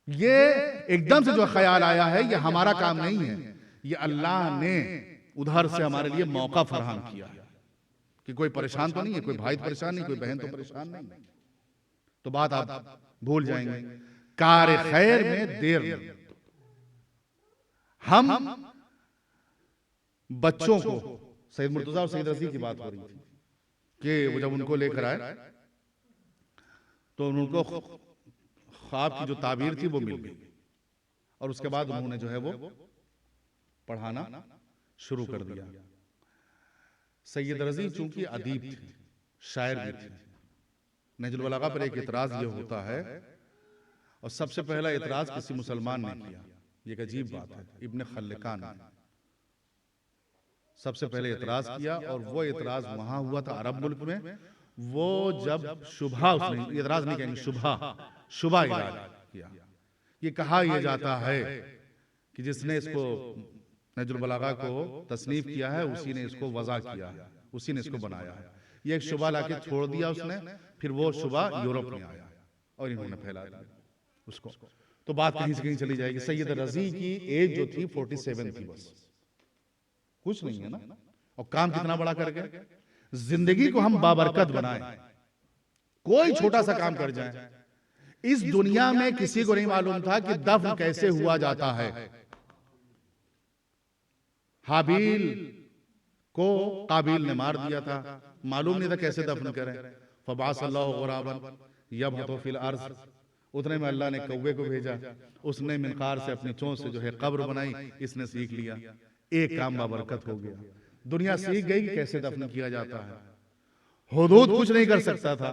ये एकदम से जो ख्याल आया है, ये हमारा काम नहीं है, ये अल्लाह ने उधर से हमारे लिए मौका फराहम किया कि कोई परेशान तो नहीं है, कोई भाई तो परेशान नहीं, कोई बहन तो परेशान नहीं, तो बात आप भूल जाएंगे। कार खैर में देर नहीं। हम बच्चों को, सैयद मुर्तजा और सैयद रजी की बात हो रही थी कि वो जब उनको लेकर आए तो उनको ख्वाब की जो ताबीर थी वो मिल गई, और उसके बाद उन्होंने जो है वो पढ़ाना शुरू कर दिया। सैयद रजी चूंकि अदीब थे, शायर भी थे, नहजुल बलागा पर एक इतराज ये होता है, और सबसे पहला इतराज किसी मुसलमान ने किया। ये एक अजीब बात है, इब्न खल्लकान ने सबसे पहले इतराज किया, और वो इतराज वहां हुआ था अरब मुल्क में। वो जब शुभा, उसने इतराज नहीं कहेंगे, शुभा इलाज किया। ये कहा यह जाता है कि जिसने इसको नहजुल बलागा को तसनीफ किया है, उसी ने इसको वज़ा किया है, उसी ने इसको बनाया है। ये एक शुभा लाके छोड़ दिया उसने, फिर वो शुभा यूरोप में आया और इन्होंने फैला दिया उसको। तो बात कहीं से कहीं चली जाएगी। सैयद रजी की एज जो थी 47 थी, बस कुछ नहीं है ना, और काम कितना बड़ा कर गए। जिंदगी को हम बाबरकत बनाएं, कोई छोटा सा काम कर जाए। इस दुनिया में किसी को नहीं मालूम था कि दफन कैसे हुआ जाता है। हाबील को काबिल ने मार दिया था, मालूम नहीं था कैसे दफन करें। फबासल्लाहु गुराबन यबहतु फिल अर्ज़, उतने में अल्लाह ने कौवे को भेजा, उसने मिनकार से अपनी चोंच से जो है कब्र बनाई, इसने सीख लिया, एक काम बाबरकत हो गया। दुनिया सीख गई कि कैसे दफन किया जाता है। हुदूद कुछ नहीं कर सकता था,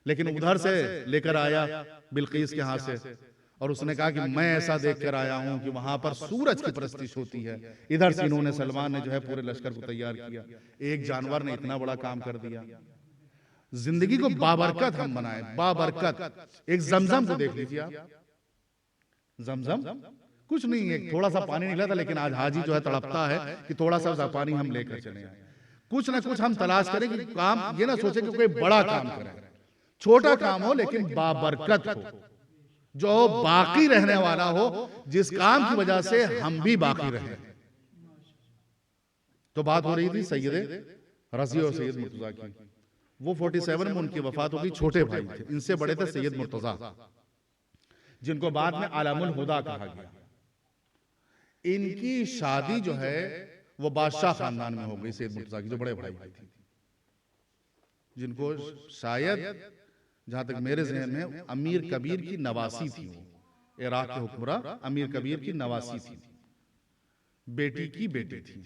लेकिन उधर से लेकर आया बिल्कीस के हाथ से, और उसने कहा कि मैं ऐसा देख कर आया हूं कि वहां पर सूरज की परस्तिश होती है। इधर से इन्होंने, सलमान ने जो है पूरे लश्कर को तैयार किया। एक जानवर ने इतना बड़ा काम कर दिया। जिंदगी को बाबरकत हम बनाए, बाबरकत। एक जमजम को देख लीजिए आप, जमजम कुछ नहीं, एक थोड़ा सा पानी निकला था, लेकिन आज हाजी जो है तड़पता है कि थोड़ा सा पानी हम लेकर चले आए। कुछ ना कुछ हम तलाश करें कि काम, ये ना सोचे कि कोई बड़ा काम करें, छोटा काम हो लेकिन बाबरकत हो, जो बाकी रहने वाला हो, जिस काम की वजह से हम भी बाकी रहे। तो बात हो रही थी सैयद रजी और सैयद मुर्तजा की। वो 47 में उनकी वफात हो गई। छोटे भाई थे, इनसे बड़े थे सैयद मुर्तजा, जिनको बाद में आलमुल हुदा कहा गया। इनकी शादी जो है वो बादशाह खानदान में हो गई, सैयद मुर्तजा की जो बड़े भाई थे, जिनको शायद जहां तक मेरे ज़हन में अमीर कबीर की नवासी थी। वो इराक के हुक्मरान अमीर कबीर की नवासी थी, बेटी की बेटी थी।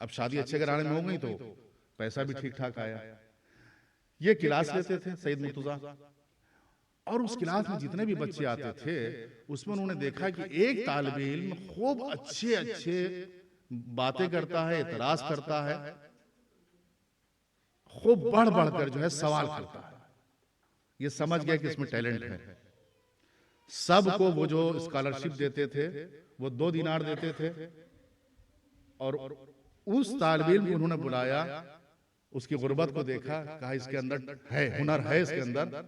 अब शादी अच्छे घराने में हो गई तो पैसा भी ठीक ठाक आया। ये क्लास लेते थे सैयद मुर्तजा, और उस क्लास में जितने भी बच्चे आते थे उसमें उन्होंने देखा कि एक तालिबे इल्म खूब अच्छे अच्छे बातें करता है, इतराज करता है, खूब बढ़ बढ़कर जो है सवाल करता है। ये समझ गया कि इसमें टैलेंट है। सबको वो जो स्कॉलरशिप देते थे वो 2 दिनार देते थे, और उस तालिबे इल्म को उन्होंने बुलाया, उसकी गुर्बत को देखा, कहा इसके अंदर है, हुनर है इसके अंदर।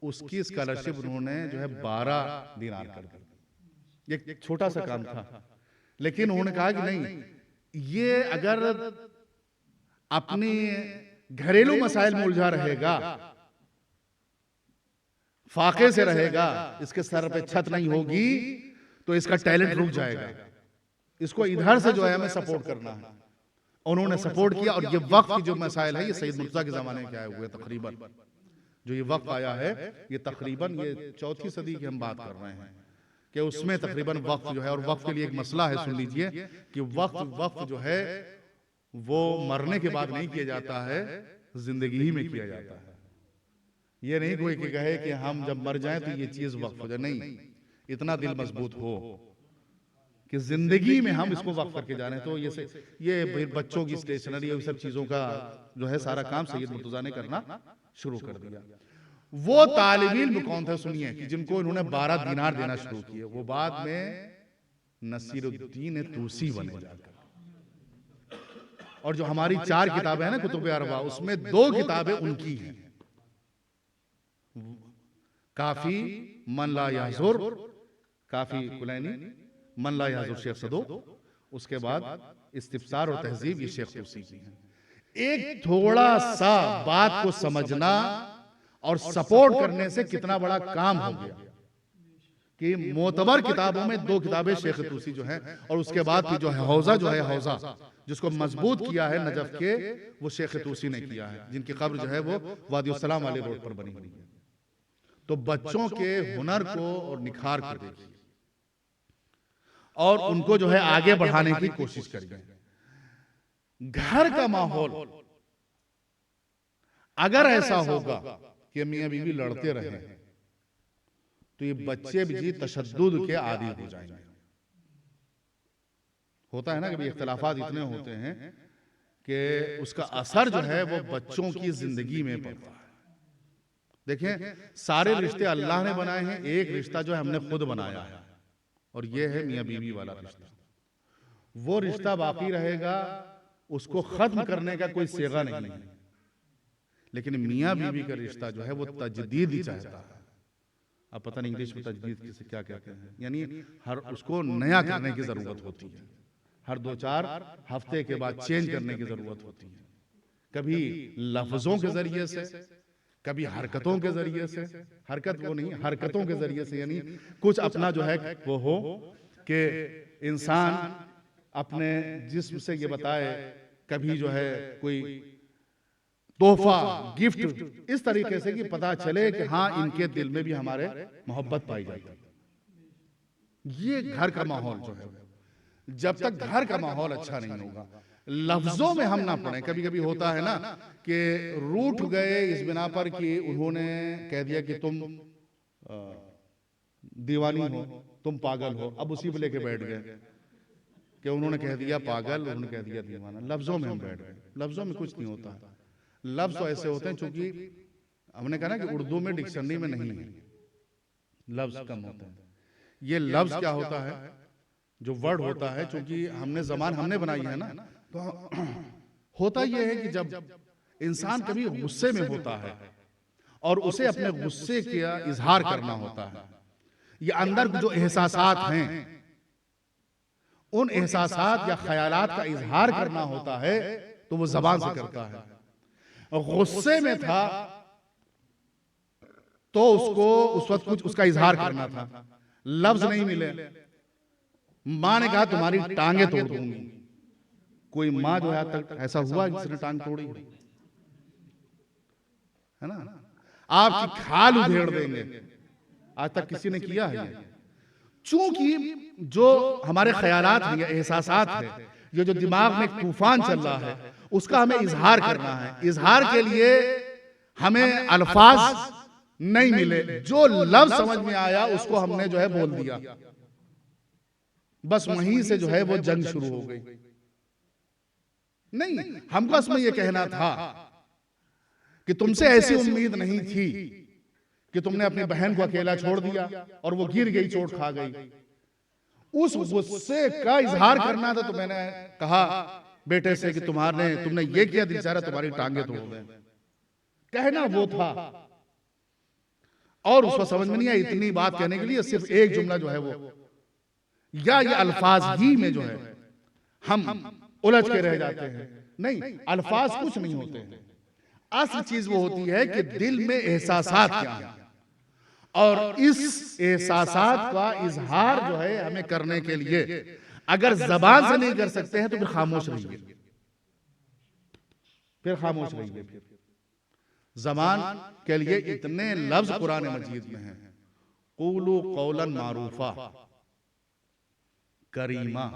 उसकी स्कॉलरशिप उन्होंने जो है 12 दिनार कर दी। एक छोटा सा काम था, लेकिन उन्होंने कहा कि नहीं, ये अगर अपने घरेलू मसाइल में उलझा रहेगा, फाके से रहेगा, इसके सर पे छत नहीं होगी, तो इसका टैलेंट रुक जाएगा। इसको इधर से जो है हमें सपोर्ट करना है। उन्होंने सपोर्ट किया, और ये वक्त की जो मसाइल है ये सैयद मुर्तजा के जमाने के आए हुए तकरीबन। जो ये वक्त आया है ये तकरीबन ये 4वीं सदी की हम बात कर रहे हैं, कि उसमें तकरीबन वक्त जो है, और वक्त के लिए एक मसला है, सुन लीजिए कि वक्त जो है वो मरने के बाद नहीं किया जाता है, जिंदगी ही में किया जाता है। ये नहीं कोई कि कहे कि हम जब मर जाएं तो ये चीज वक्फ हो जाए, नहीं, इतना दिल मजबूत हो कि जिंदगी में हम इसको वक्फ करके जाने। तो ये बच्चों की स्टेशनरी और सब चीजों का जो है सारा काम सैयद मुर्तजा ने करना शुरू कर दिया। वो तालिब इल्म कौन था सुनिए, कि जिनको इन्होंने 12 दिनार देना शुरू किए, वो बाद में नसीरुद्दीन तूसी बने जाकर। और जो हमारी 4 किताबें हैं ना कुतुब अरबा, उसमें 2 किताबें उनकी हैं, काफी मन ला याजुर, काफी कुलैनी, मन ला याजुर शेख सदूक, उसके बाद इस्तिफ्सार और तहजीब ये शेख तूसी की हैं। एक थोड़ा सा बात को समझना और सपोर्ट करने से कितना बड़ा काम हो गया कि मोतबर किताबों में 2 किताबें शेख तूसी जो हैं, और उसके बाद भी जो है हौजा जो है, हौजा जिसको मजबूत किया है नजफ के, वो शेख तूसी ने किया है, जिनकी कब्र जो है वो वादी सलाम वाले रोड पर बनी हुई है। तो बच्चों के हुनर को और निखार को देखिए, और उनको जो है आगे बढ़ाने की कोशिश करिए। घर का माहौल अगर ऐसा होगा कि मियां बीवी लड़ते रहे, तो ये बच्चे भी तशद्दुद के आदी हो जाएंगे। होता है ना कि इख्तिलाफात इतने होते हैं कि उसका असर जो है वो बच्चों की जिंदगी में पड़ता है। देखें, सारे रिश्ते अल्लाह ने बनाए हैं, एक रिश्ता जो है हमने खुद बनाया है, और ये है मियां बीवी वाला रिश्ता। वो रिश्ता बाकी रहेगा, उसको खत्म करने का कोई सेगा नहीं है, लेकिन मियां बीवी का रिश्ता जो है वो तजदीद ही चाहता है। अब पता नहीं इंग्लिश में तजदीद किसे क्या कहते हैं, यानी हर उसको नया करने की जरूरत होती है, हर 2-4 हफ्ते के बाद चेंज करने की जरूरत होती है, कभी लफ्जों के जरिए से, कभी हरकतों के जरिए से, हरकत वो नहीं, हरकतों के जरिए से, यानी कुछ अपना जो है वो हो कि इंसान अपने जिस्म से ये बताए, कभी जो है कोई तोहफा, गिफ्ट, इस तरीके से कि पता चले कि हाँ इनके दिल में भी हमारे मोहब्बत पाई जाती है। ये घर का माहौल जो है, जब तक घर का माहौल अच्छा नहीं होगा, लफ्जों में हम ना पढ़ें। कभी कभी होता है ना कि रूठ गए इस बिना पर कि उन्होंने कह दिया कि तुम दीवानी हो, तुम पागल हो, अब उसी पे लेके बैठ गए कि उन्होंने कह दिया पागल, उन्होंने कह दिया दीवाना। लफ्जों में हम बैठ गए। लफ्जों में कुछ नहीं होता है। लफ्ज तो ऐसे होते हैं, चूंकि हमने कहा ना कि उर्दू में डिक्शनरी में नहीं है, लफ्ज कम होते हैं। ये लफ्ज क्या होता है, जो वर्ड होता है, चूंकि हमने जबान हमने बनाई है ना, तो होता यह है कि जब इंसान कभी गुस्से में होता है और उसे अपने गुस्से का इजहार करना होता है, ये अंदर जो एहसासात हैं, उन एहसासात या ख्यालात का इजहार करना होता है, तो वो जबान से करता है। गुस्से में था तो उसको उस वक्त कुछ उसका इजहार करना था, लफ्ज नहीं मिले। मां ने कहा तुम्हारी टांगे तोड़ दूंगी। कोई मां जो है आज तक ऐसा हुआ जिसने टांग तोड़ी है ना? आपकी खाल उधेड़ देंगे, आज तक किसी ने किया है? चूंकि जो हमारे ख्यालात हैं या एहसासात हैं, ये जो दिमाग में एक तूफान चल रहा है, उसका हमें इजहार करना है। इजहार के लिए हमें अल्फाज नहीं मिले, जो लफ्ज समझ में आया उसको हमने जो है बोल दिया। बस वहीं से जो है वो जंग शुरू हो गई। नहीं, हमको इसमें ये कहना था कि तुमसे ऐसी उम्मीद नहीं थी कि तुमने अपनी बहन को अकेला छोड़ दिया और वो गिर गई, चोट खा गई। उस गुस्से का इजहार करना था। तो मैंने कहा बेटे से कि तुमने ये किया, बेचारा तुम्हारी टांगे तोड़ गए। कहना वो था, और उसको समझ में नहीं आया। इतनी बात कहने के लिए सिर्फ एक जुमला जो है वो, या ये अल्फाज ही में जो है हम उलझ के रह जाते हैं। नहीं, अल्फाज कुछ नहीं होते हैं। असली चीज वो होती है कि दिल में एहसासात क्या है, और इस एहसासात का इजहार जो है हमें करने के लिए अगर जबान से नहीं कर सकते हैं तो फिर खामोश रहिए, फिर खामोश रहिए। फिर जबान के लिए इतने लफ्ज कुरान मजीद में हैं, क़ूलू क़ौलन मारूफा, करीमा,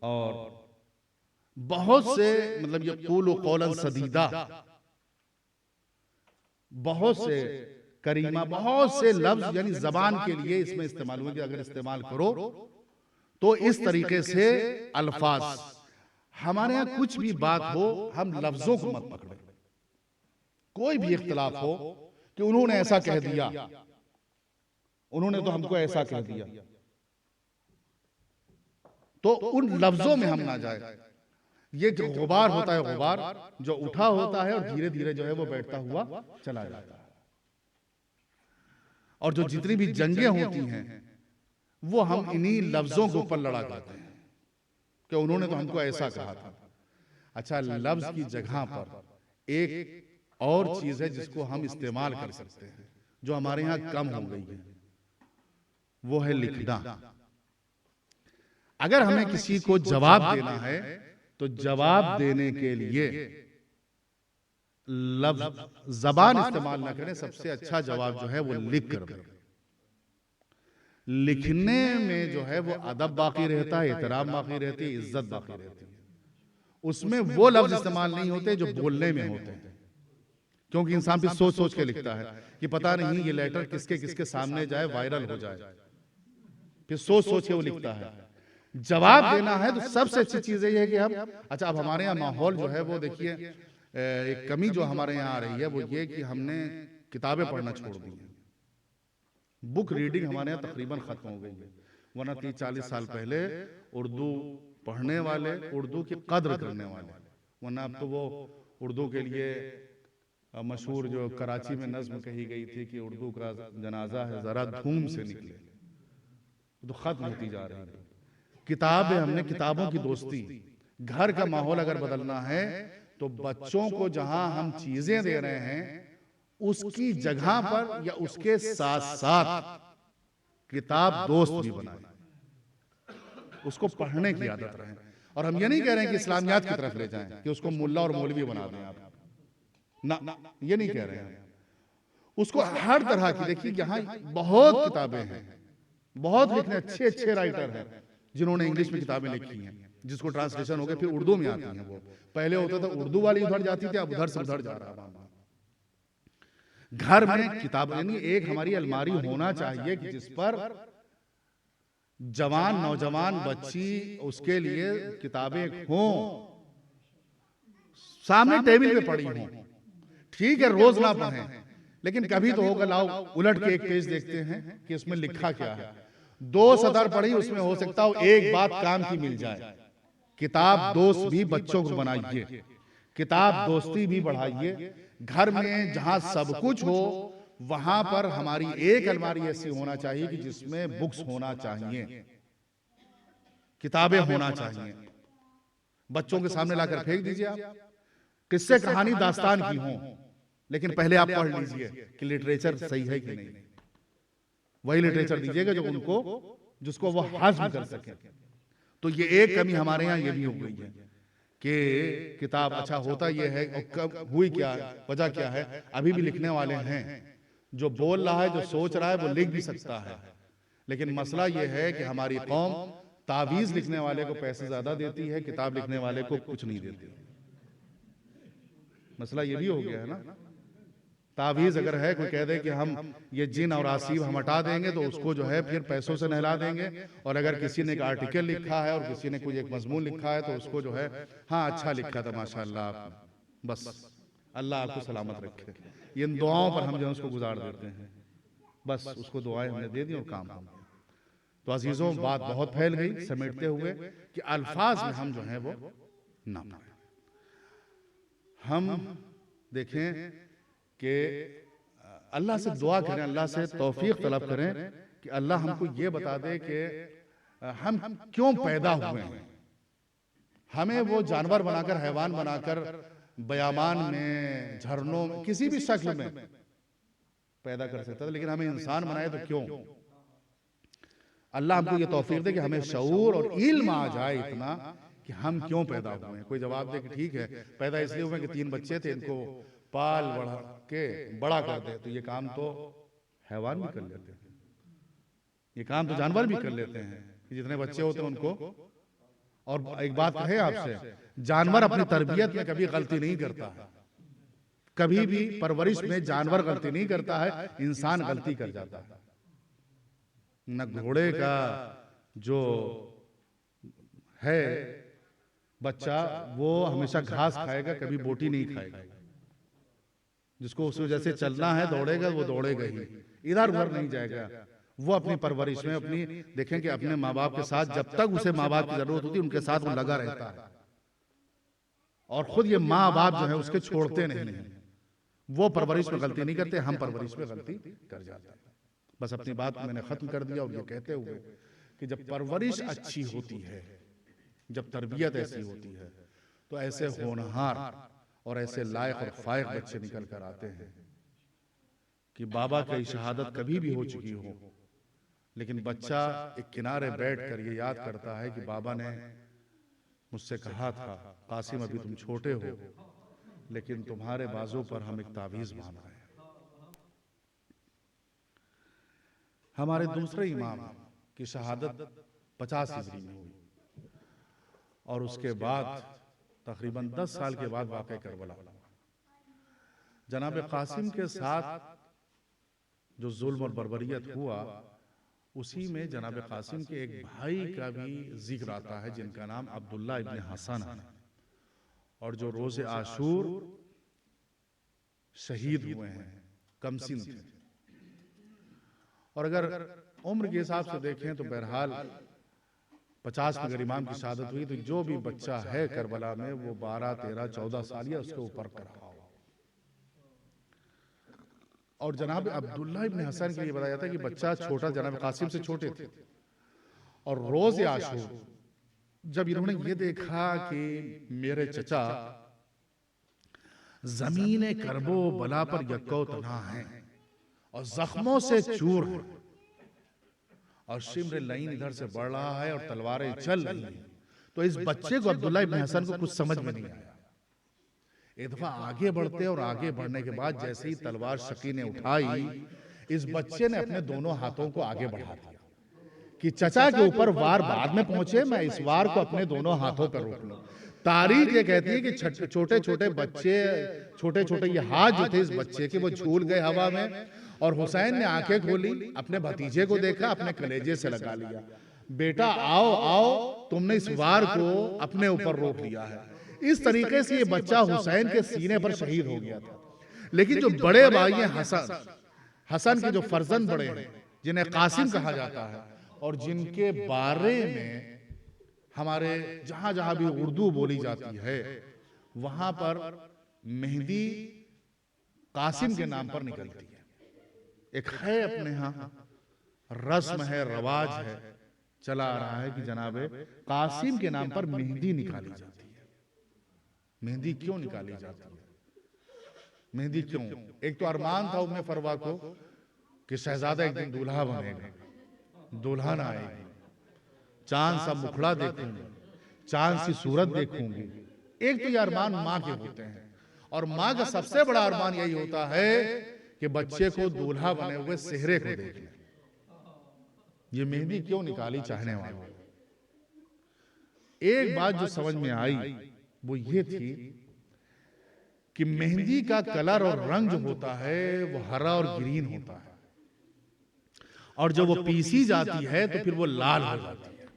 और बहुत से, मतलब ये क़ूलू क़ौलन सदीदा, बहुत से, करीमा, बहुत से लफ्ज यानी जबान के लिए इसमें इस्तेमाल हुए कि अगर इस्तेमाल करो तो इस तरीके से अल्फाज। हमारे यहां कुछ भी बात हो, हम लफ्जों को मत पकड़े। कोई भी इख्तिलाफ हो कि उन्होंने ऐसा कह दिया, उन्होंने तो हमको ऐसा कह दिया, तो उन लफ्जों में हम ना जाए। ये जो गुबार होता है, गुबार जो उठा होता है और धीरे धीरे जो है वो बैठता हुआ चला जाता है। और जो जितनी भी जंगें होती हैं वो हम इन्हीं लफ्जों के ऊपर लड़ा करते हैं कि उन्होंने तो हमको ऐसा कहा था। अच्छा, लफ्ज की जगह पर एक और चीज है जिसको हम इस्तेमाल कर सकते हैं, जो हमारे यहां कम हो गई है, वो है लिखना। अगर हमें किसी को जवाब देना है तो जवाब देने के लिए लफ्ज जबान इस्तेमाल ना करें। सबसे अच्छा जवाब जो है वो लिख कर दें। लिखने में जो है वो अदब बाकी रहता है, एहतराम बाकी रहती है, इज्जत बाकी रहती है। उसमें वो लफ्ज इस्तेमाल नहीं होते जो बोलने में होते हैं, क्योंकि इंसान भी सोच सोच के लिखता है कि पता नहीं ये लेटर किसके किसके सामने जाए, वायरल हो जाए, फिर सोच सोच के वो लिखता है। जवाब देना है तो सबसे अच्छी चीज ये है कि हम, अच्छा, अब हमारे यहाँ माहौल जो है वो देखिए, एक कमी जो हमारे यहाँ आ रही है वो ये कि हमने किताबें पढ़ना छोड़ दी है। बुक रीडिंग हमारे यहाँ तकरीबन खत्म हो गई है। वरना 30-40 साल पहले उर्दू पढ़ने वाले, उर्दू की कद्र करने वाले, वरना अब तो वो उर्दू के लिए मशहूर जो कराची में नज्म कही गई थी कि उर्दू का जनाजा है जरा धूम से निकले, तो खत्म होती जा रही है। किताब है, हमने किताबों की दोस्ती। घर का माहौल अगर बदलना है तो बच्चों को जहां हम चीजें दे रहे हैं उसकी जगह पर या उसके साथ साथ किताब दोस्त भी बनाए, उसको पढ़ने की आदत रहे। और हम ये नहीं कह रहे हैं कि इस्लामियात की तरफ ले जाएं कि उसको मुल्ला और मौलवी बना दें आप, ना, ये नहीं कह रहे हैं। उसको हर तरह की, देखिए यहाँ बहुत किताबें हैं, बहुत लिखने अच्छे अच्छे राइटर हैं, जिन्होंने इंग्लिश में किताबें लिखी हैं, जिसको ट्रांसलेशन हो गया फिर उर्दू में आती हैं। वो पहले होता था उर्दू वाली उधर जाती थी, अब उधर से उधर जा रहा है। घर में किताब, यानी एक हमारी अलमारी होना चाहिए कि जिस पर जवान नौजवान बच्ची उसके लिए किताबें हों, सामने टेबल पे पड़ी हों। ठीक है रोज ना पढ़ें, लेकिन कभी तो होगा लाओ उलट के एक पेज देखते हैं कि इसमें लिखा क्या है। 2 सतर पढ़ी, उसमें हो सकता हो एक बात काम की मिल जाए। किताब दोस्त भी बच्चों को बनाइए, किताब दोस्ती भी बढ़ाइए। घर में जहां सब कुछ हो वहां पर हमारी एक अलमारी ऐसी होना चाहिए कि जिसमें बुक्स होना चाहिए, किताबें होना चाहिए। बच्चों के सामने लाकर फेंक दीजिए आप, किस्से कहानी दास्तान की हो, लेकिन पहले आप पढ़ लीजिए कि लिटरेचर सही है कि नहीं। वही लिटरेचर दीजिएगा जो उनको, जिसको वो हजम कर सके। तो ये एक कमी हमारे यहाँ ये भी हो गई है कि किताब, अच्छा होता ये है, और कब हुई क्या, वजह क्या है। अभी भी लिखने वाले हैं, जो बोल रहा है, जो सोच रहा है, वो लिख भी सकता है, लेकिन मसला ये है कि हमारी कौम तावीज लिखने वाले को पैसे ज्यादा देती है, किताब लिखने वाले को कुछ नहीं देती। मसला ये भी हो गया है ना। तावीज अगर है, कोई कह दे कि हम ये जिन और आसीब हम हटा देंगे, तो उसको जो है फिर पैसों से नहला देंगे। और अगर किसी ने एक आर्टिकल लिखा है और किसी ने कुछ एक मजमून लिखा है, तो उसको जो है हाँ अच्छा लिखा था माशाअल्लाह, बस अल्लाह आपको सलामत रखे, इन दुआओं पर हम जो है उसको गुजार देते हैं। बस उसको दुआएं हमने दे दी और काम हो गया। तो अजीजों, बात बहुत फैल गई, समेटते हुए कि अल्फाज में हम जो है वो ना पाए। हम देखें कि अल्लाह से दुआ करें, अल्लाह से तौफीक तलब करें कि अल्लाह हमको ये बता दे कि हम क्यों पैदा हुए हैं। हमें वो जानवर बनाकर, हैवान बनाकर, बयामान में, झरनों में, किसी भी शक्ल में पैदा कर सकता था, लेकिन हमें इंसान बनाए तो क्यों। अल्लाह हमको ये तौफीक दे कि हमें शऊर और इल्म आ जाए इतना कि हम क्यों पैदा हुए हैं। कोई जवाब दे कि ठीक है पैदा इसलिए हुए कि 3 बच्चे थे, इनको पाल बढ़ा के बड़ा कर दे। तो ये काम तो हैवान भी कर लेते हैं, ये काम तो जानवर भी कर लेते हैं कि जितने बच्चे होते हैं उनको। और एक बात कहे आपसे, जानवर अपनी तरबियत में कभी गलती नहीं करता है, कभी भी परवरिश में जानवर गलती नहीं करता है, इंसान गलती कर जाता है। न घोड़े का जो है बच्चा, वो हमेशा घास खाएगा, कभी बोटी नहीं खाएगा। जिसको उस वजह से चलना है, दौड़ेगा, वो दौड़ेगा ही, इधर उधर नहीं जाएगा। वो अपनी परवरिश में, अपनी देखें कि अपने माँ बाप के साथ जब तक उसे माँ बाप की जरूरत होती है उनके साथ वो लगा रहता है, और खुद ये माँ बाप जो है उसके छोड़ते नहीं है। वो परवरिश में गलती नहीं करते, हम परवरिश में गलती कर जाते हैं। बस अपनी बात को मैंने खत्म कर दिया, और ये कहते हुए कि जब परवरिश अच्छी होती है, जब तरबियत ऐसी होती है, तो ऐसे होनहार और ऐसे लायक और फायक बच्चे निकल कर आते हैं कि बाबा की शहादत कभी भी हो चुकी हो, लेकिन बच्चा एक किनारे बैठकर ये याद करता है कि बाबा ने मुझसे कहा था, कासिम अभी तुम छोटे हो, लेकिन तुम्हारे बाजू पर हम एक तावीज बांध रहे हैं। हमारे दूसरे इमाम की शहादत 50 हिजरी में हुई, और उसके बाद तकरीबन 10 साल के बाद वाक़या करबला। जनाब कासिम के साथ जो जुल्म और बर्बरियत हुआ, उसी में जनाब कासिम के एक भाई का भी जिक्र आता है, जिनका नाम अब्दुल्ला इब्न हसन है, और जो रोज़े आशूर शहीद हुए हैं, कमसिन थे। और अगर उम्र के हिसाब से देखें तो बहरहाल 50 में अगर इमाम की शहादत हुई, तो जो भी बच्चा है करबला में वो 12, 13, 14 साल या उसके ऊपर का रहा। और जनाब अब्दुल्ला इब्न हसन के लिए बताया जाता है कि बच्चा छोटा, जनाब कासिम से छोटे थे। और रोज़े आशूर जब इन्होंने ये देखा कि मेरे चचा जमीन करबो बला पर यक्को तना है और जख्मों से चूर है, और शिम्र लईन इधर से बढ़ रहा है और तलवारें चल रही हैं, तो इस बच्चे को, अब्दुल्ला इब्न हसन को, कुछ समझ में नहीं आया। एक दफा आगे बढ़ते और आगे बढ़ने के बाद जैसे ही तलवार शकी ने उठाई, इस बच्चे ने अपने दोनों हाथों को आगे बढ़ा दिया कि चचा के ऊपर वार बाद में पहुंचे, मैं इस वार को अपने दोनों हाथों पर रोक लूं। तारीख ये कहती है कि छोटे छोटे बच्चे, छोटे छोटे ये हाथ जो थे इस बच्चे के, वो झूल गए हवा में, और हुसैन ने आंखें खोली, अपने भतीजे को देखा, अपने कलेजे से लगा लिया, बेटा आओ आओ, तुमने इस वार को अपने ऊपर रोक लिया है। इस तरीके से ये बच्चा हुसैन के सीने पर शहीद हो गया था। लेकिन जो बड़े भाई हैं हसन के जो फर्जंद बड़े हैं, जिन्हें कासिम कहा जाता है, और जिनके बारे में हमारे जहां जहां भी उर्दू बोली जाती है वहां पर मेहंदी कासिम के नाम पर निकलती है। एक है अपने यहां रस्म है, रवाज है, चला आ रहा है कि जनाबे कासिम के नाम पर मेहंदी निकाली जाती है। मेहंदी क्यों निकाली जाती है? मेहंदी क्यों? एक तो अरमान था उम्मे फरवा को कि शहजादा एक दिन दूल्हा बनेगा, दुल्हन आएगी, चांद सा मुखड़ा देखूंगी, चांद सी सूरत देखूंगी। एक तो ये अरमान माँ के होते हैं, और माँ का सबसे बड़ा अरमान यही होता है कि बच्चे को दूल्हा बने हुए सेहरे को देखे। ये मेहंदी क्यों निकाली चाहने वाले? एक बात जो समझ में आई वो ये थी कि मेहंदी का कलर और रंग जो होता है वो हरा और ग्रीन होता है, और जब वो पीसी जाती है तो फिर वो लाल हो जाती है।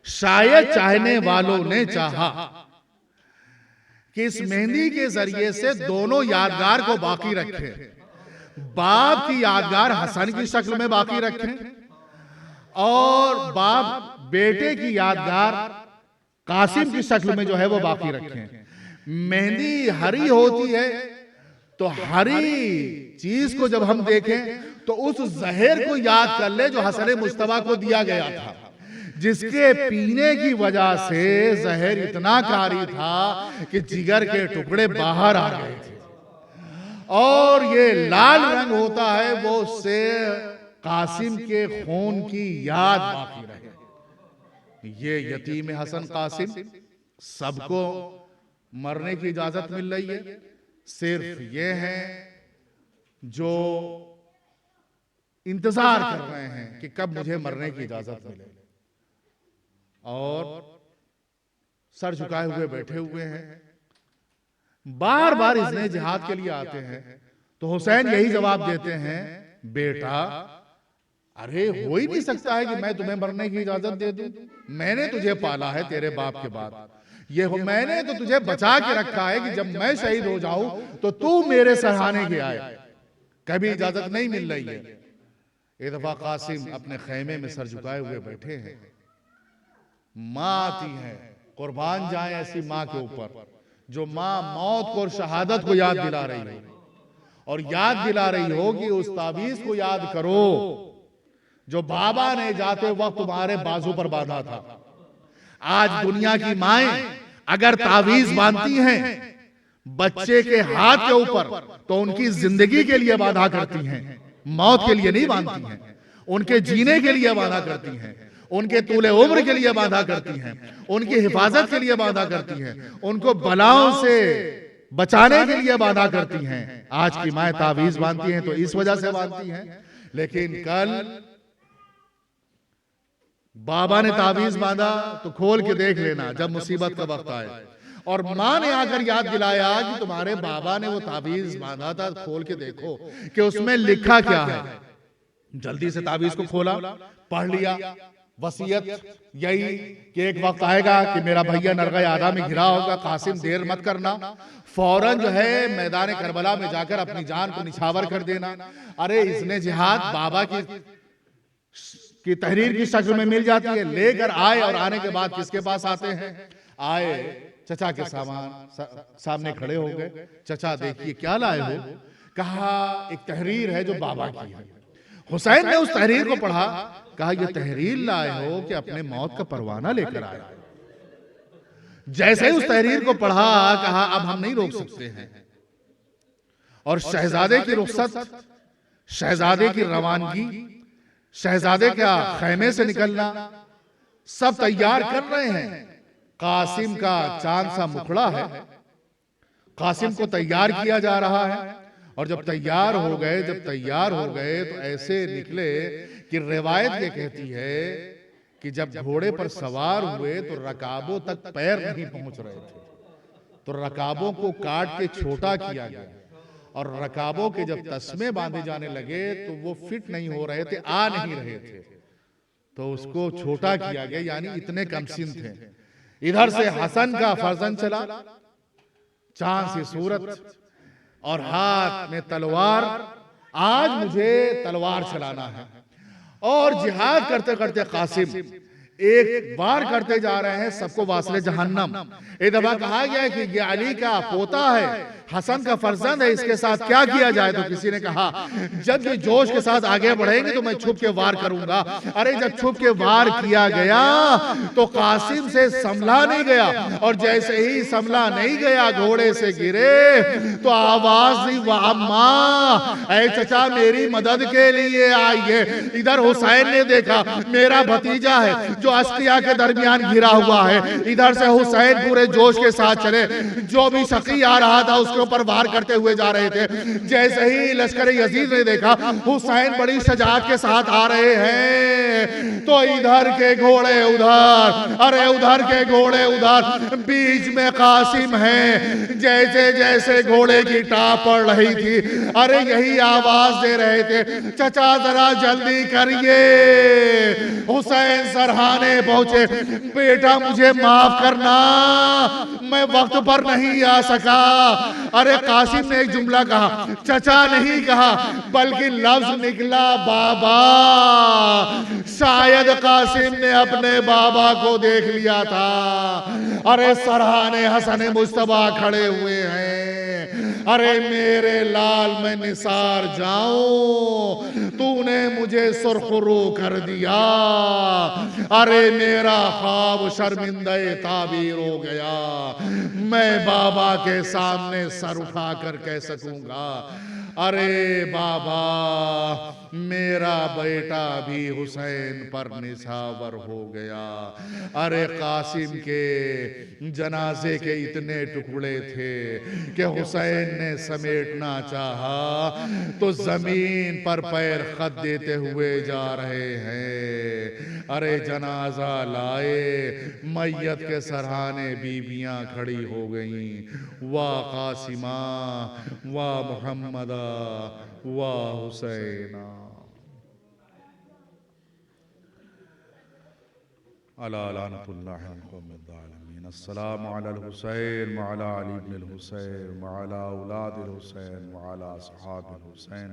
शायद चाहने वालों ने चाहा कि इस मेहंदी के जरिए से दोनों यादगार को बाकी रखें, बाप की यादगार हसन की शक्ल में बाकी रखें, और बाप बेटे की यादगार कासिम की शक्ल में जो है वो बाकी रखें। मेहंदी हरी होती है तो हरी चीज को जब हम देखें तो उस जहर को याद कर ले जो हसन मुस्तफा को दिया गया था, जिसके पीने की वजह से जहर इतना कारी था कि जिगर के टुकड़े बाहर आ गए थे। और ये लाल रंग होता है वो उससे कासिम के खून की याद बाकी रहे। ये यतीम हसन कासिम, सबको मरने की इजाजत मिल रही है, सिर्फ ये हैं जो इंतजार कर रहे हैं कि कब मुझे मरने की इजाजत मिले, और सर झुकाए हुए बैठे हुए हैं। बार बार इसने जिहाद के लिए आते हैं तो हुसैन यही जवाब देते हैं, बेटा अरे हो ही नहीं सकता है कि मैं तुम्हें मरने की इजाजत दे दूं। मैंने तुझे पाला है तेरे बाप के बाद, ये मैंने तो तुझे बचा के रखा है कि जब मैं शहीद हो जाऊं तो तू मेरे सराहने के आए। कभी इजाजत नहीं मिल रही है। एक दफा कासिम अपने खैमे में सर झुकाए हुए बैठे हैं, माँ आती है, कुर्बान जाए ऐसी माँ के ऊपर जो माँ मौत को और शहादत को याद दिला रही हो, और याद दिला रही हो कि उस ताबीज को याद करो जो बाबा ने जाते वक्त तुम्हारे बाजू पर बांधा था। आज दुनिया की माएं अगर ताबीज बांधती हैं बच्चे के हाथ के ऊपर तो उनकी जिंदगी के लिए बांधा करती हैं, मौत के लिए नहीं बांधती हैं। उनके जीने के लिए बांधा करती हैं, उनके तूले उम्र के लिए बांधा करती हैं, उनकी हिफाजत के लिए बांधा करती हैं, उनको बलाओं से बचाने के लिए बांधा करती हैं। आज की माएं ताबीज बांधती हैं तो इस वजह से बांधती हैं, लेकिन कल बाबा ने ताबीज बांधा तो खोल के देख लेना जब मुसीबत का वक्त आए। और माँ ने आकर याद दिलाया कि तुम्हारे बाबा ने वो ताबीज बांधा था, खोल के देखो कि उसमें लिखा क्या है। जल्दी से ताबीज को खोला, पढ़ लिया, वसीयत यही कि एक वक्त आएगा कि मेरा भैया नरगा आदा में घिरा होगा, कासिम देर मत करना, फौरन जो है मैदान करबला में जाकर अपनी जान को निछावर कर देना। अरे इसने जिहाद बाबा की तहरीर की शक्ल में मिल जाती है, लेकर आए, और आने के बाद किसके पास आते हैं? आए चचा के सामने खड़े हो गए। चचा देखिए क्या लाए हो? कहा एक तहरीर है जो बाबा की है। हुसैन ने उस तहरीर को पढ़ा, कहा ये तहरीर लाए हो कि अपने मौत का परवाना लेकर आए। जैसे ही उस तहरीर को पढ़ा, कहा अब हम नहीं रोक सकते हैं, और शहजादे की रुखसत, शहजादे की रवानगी, शहजादे का खैमे से निकलना सब तैयार कर रहे हैं। कासिम का चांद सा मुखड़ा है, कासिम को तैयार किया जा रहा है। और जब तैयार हो गए तो ऐसे निकले कि रिवायत ये कहती है कि जब घोड़े पर सवार हुए तो रकाबों तक पैर नहीं पहुंच रहे थे, तो रकाबों को काट के छोटा किया गया, और रकाबों के जब तस्मे बांधे जाने लगे तो वो फिट नहीं हो रहे थे, आ नहीं रहे थे, तो उसको छोटा किया गया, यानी इतने कमसिन थे। इधर से हसन का फर्जंद चला, चांद सी सूरत और हाथ में तलवार, आज मुझे तलवार चलाना है। और जिहाद करते करते कासिम एक बार करते जा रहे हैं, सबको वासले जहन्नम। एक दफा कहा गया है कि ये अली का पोता है, हसन का फर्जंद है, इसके साथ क्या किया जाए? तो किसी ने कहा जब ये जोश के साथ आगे बढ़ेंगे तो मैं छुप के वार करूंगा। अरे जब छुप के वार किया गया तो कासिम से संभला नहीं गया, और जैसे ही संभला नहीं गया घोड़े से गिरे तो आवाज दी, वाह अम्मा, ऐ चचा मेरी मदद के लिए आइए। इधर हुसैन ने देखा मेरा भतीजा है जो अस्किया के दरमियान घिरा हुआ है, इधर से हुसैन पूरे जोश के साथ चले, जो भी शकी आ रहा था उसके ऊपर वार करते हुए जा रहे थे। जैसे ही लश्कर यजीद ने देखा हुसैन बड़ी शजाअत के साथ आ रहे हैं, तो इधर के घोड़े उधर, अरे उधर के घोड़े उधर, बीच में कासिम है। जैसे जैसे घोड़े की टाप पड़ रही थी, अरे यही आवाज दे रहे थे, चचा जरा जल्दी करिए। हुसैन सरहाने पहुंचे, बेटा मुझे माफ करना, मैं वक्त पर नहीं आ सका। अरे कासिम ने एक जुमला कहा, चचा नहीं कहा, बल्कि लफ्ज निकला बाबा। शायद कासिम ने अपने बाबा को देख लिया था। अरे सरहाने हसन मुस्तफा खड़े हुए हैं, अरे मेरे लाल मैं निसार जाऊं, तूने मुझे सुरखरू कर दिया। अरे मेरा ख्वाब शर्मिंदे ताबीर हो गया, मैं बाबा के सामने सर उठा कर कह सकूंगा, अरे बाबा मेरा बेटा भी हुसैन पर निछावर हो गया। अरे कासिम के जनाजे के इतने टुकड़े थे कि हुसैन ने समेटना चाहा तो जमीन पर पैर खत देते हुए जा रहे हैं। अरे जनाजा लाए, मैयत के सरहाने बीबियां खड़ी हो गईं, वाह कासिमा, वाह मुहम्मदा, वाह हुसैना। अला लानतुल्लाहि अलल कौमिल ज़ालिमीन। अस्सलामु अलल हुसैन व अला अली इब्निल हुसैन व अला औलादिल हुसैन व अला असहाबिल हुसैन।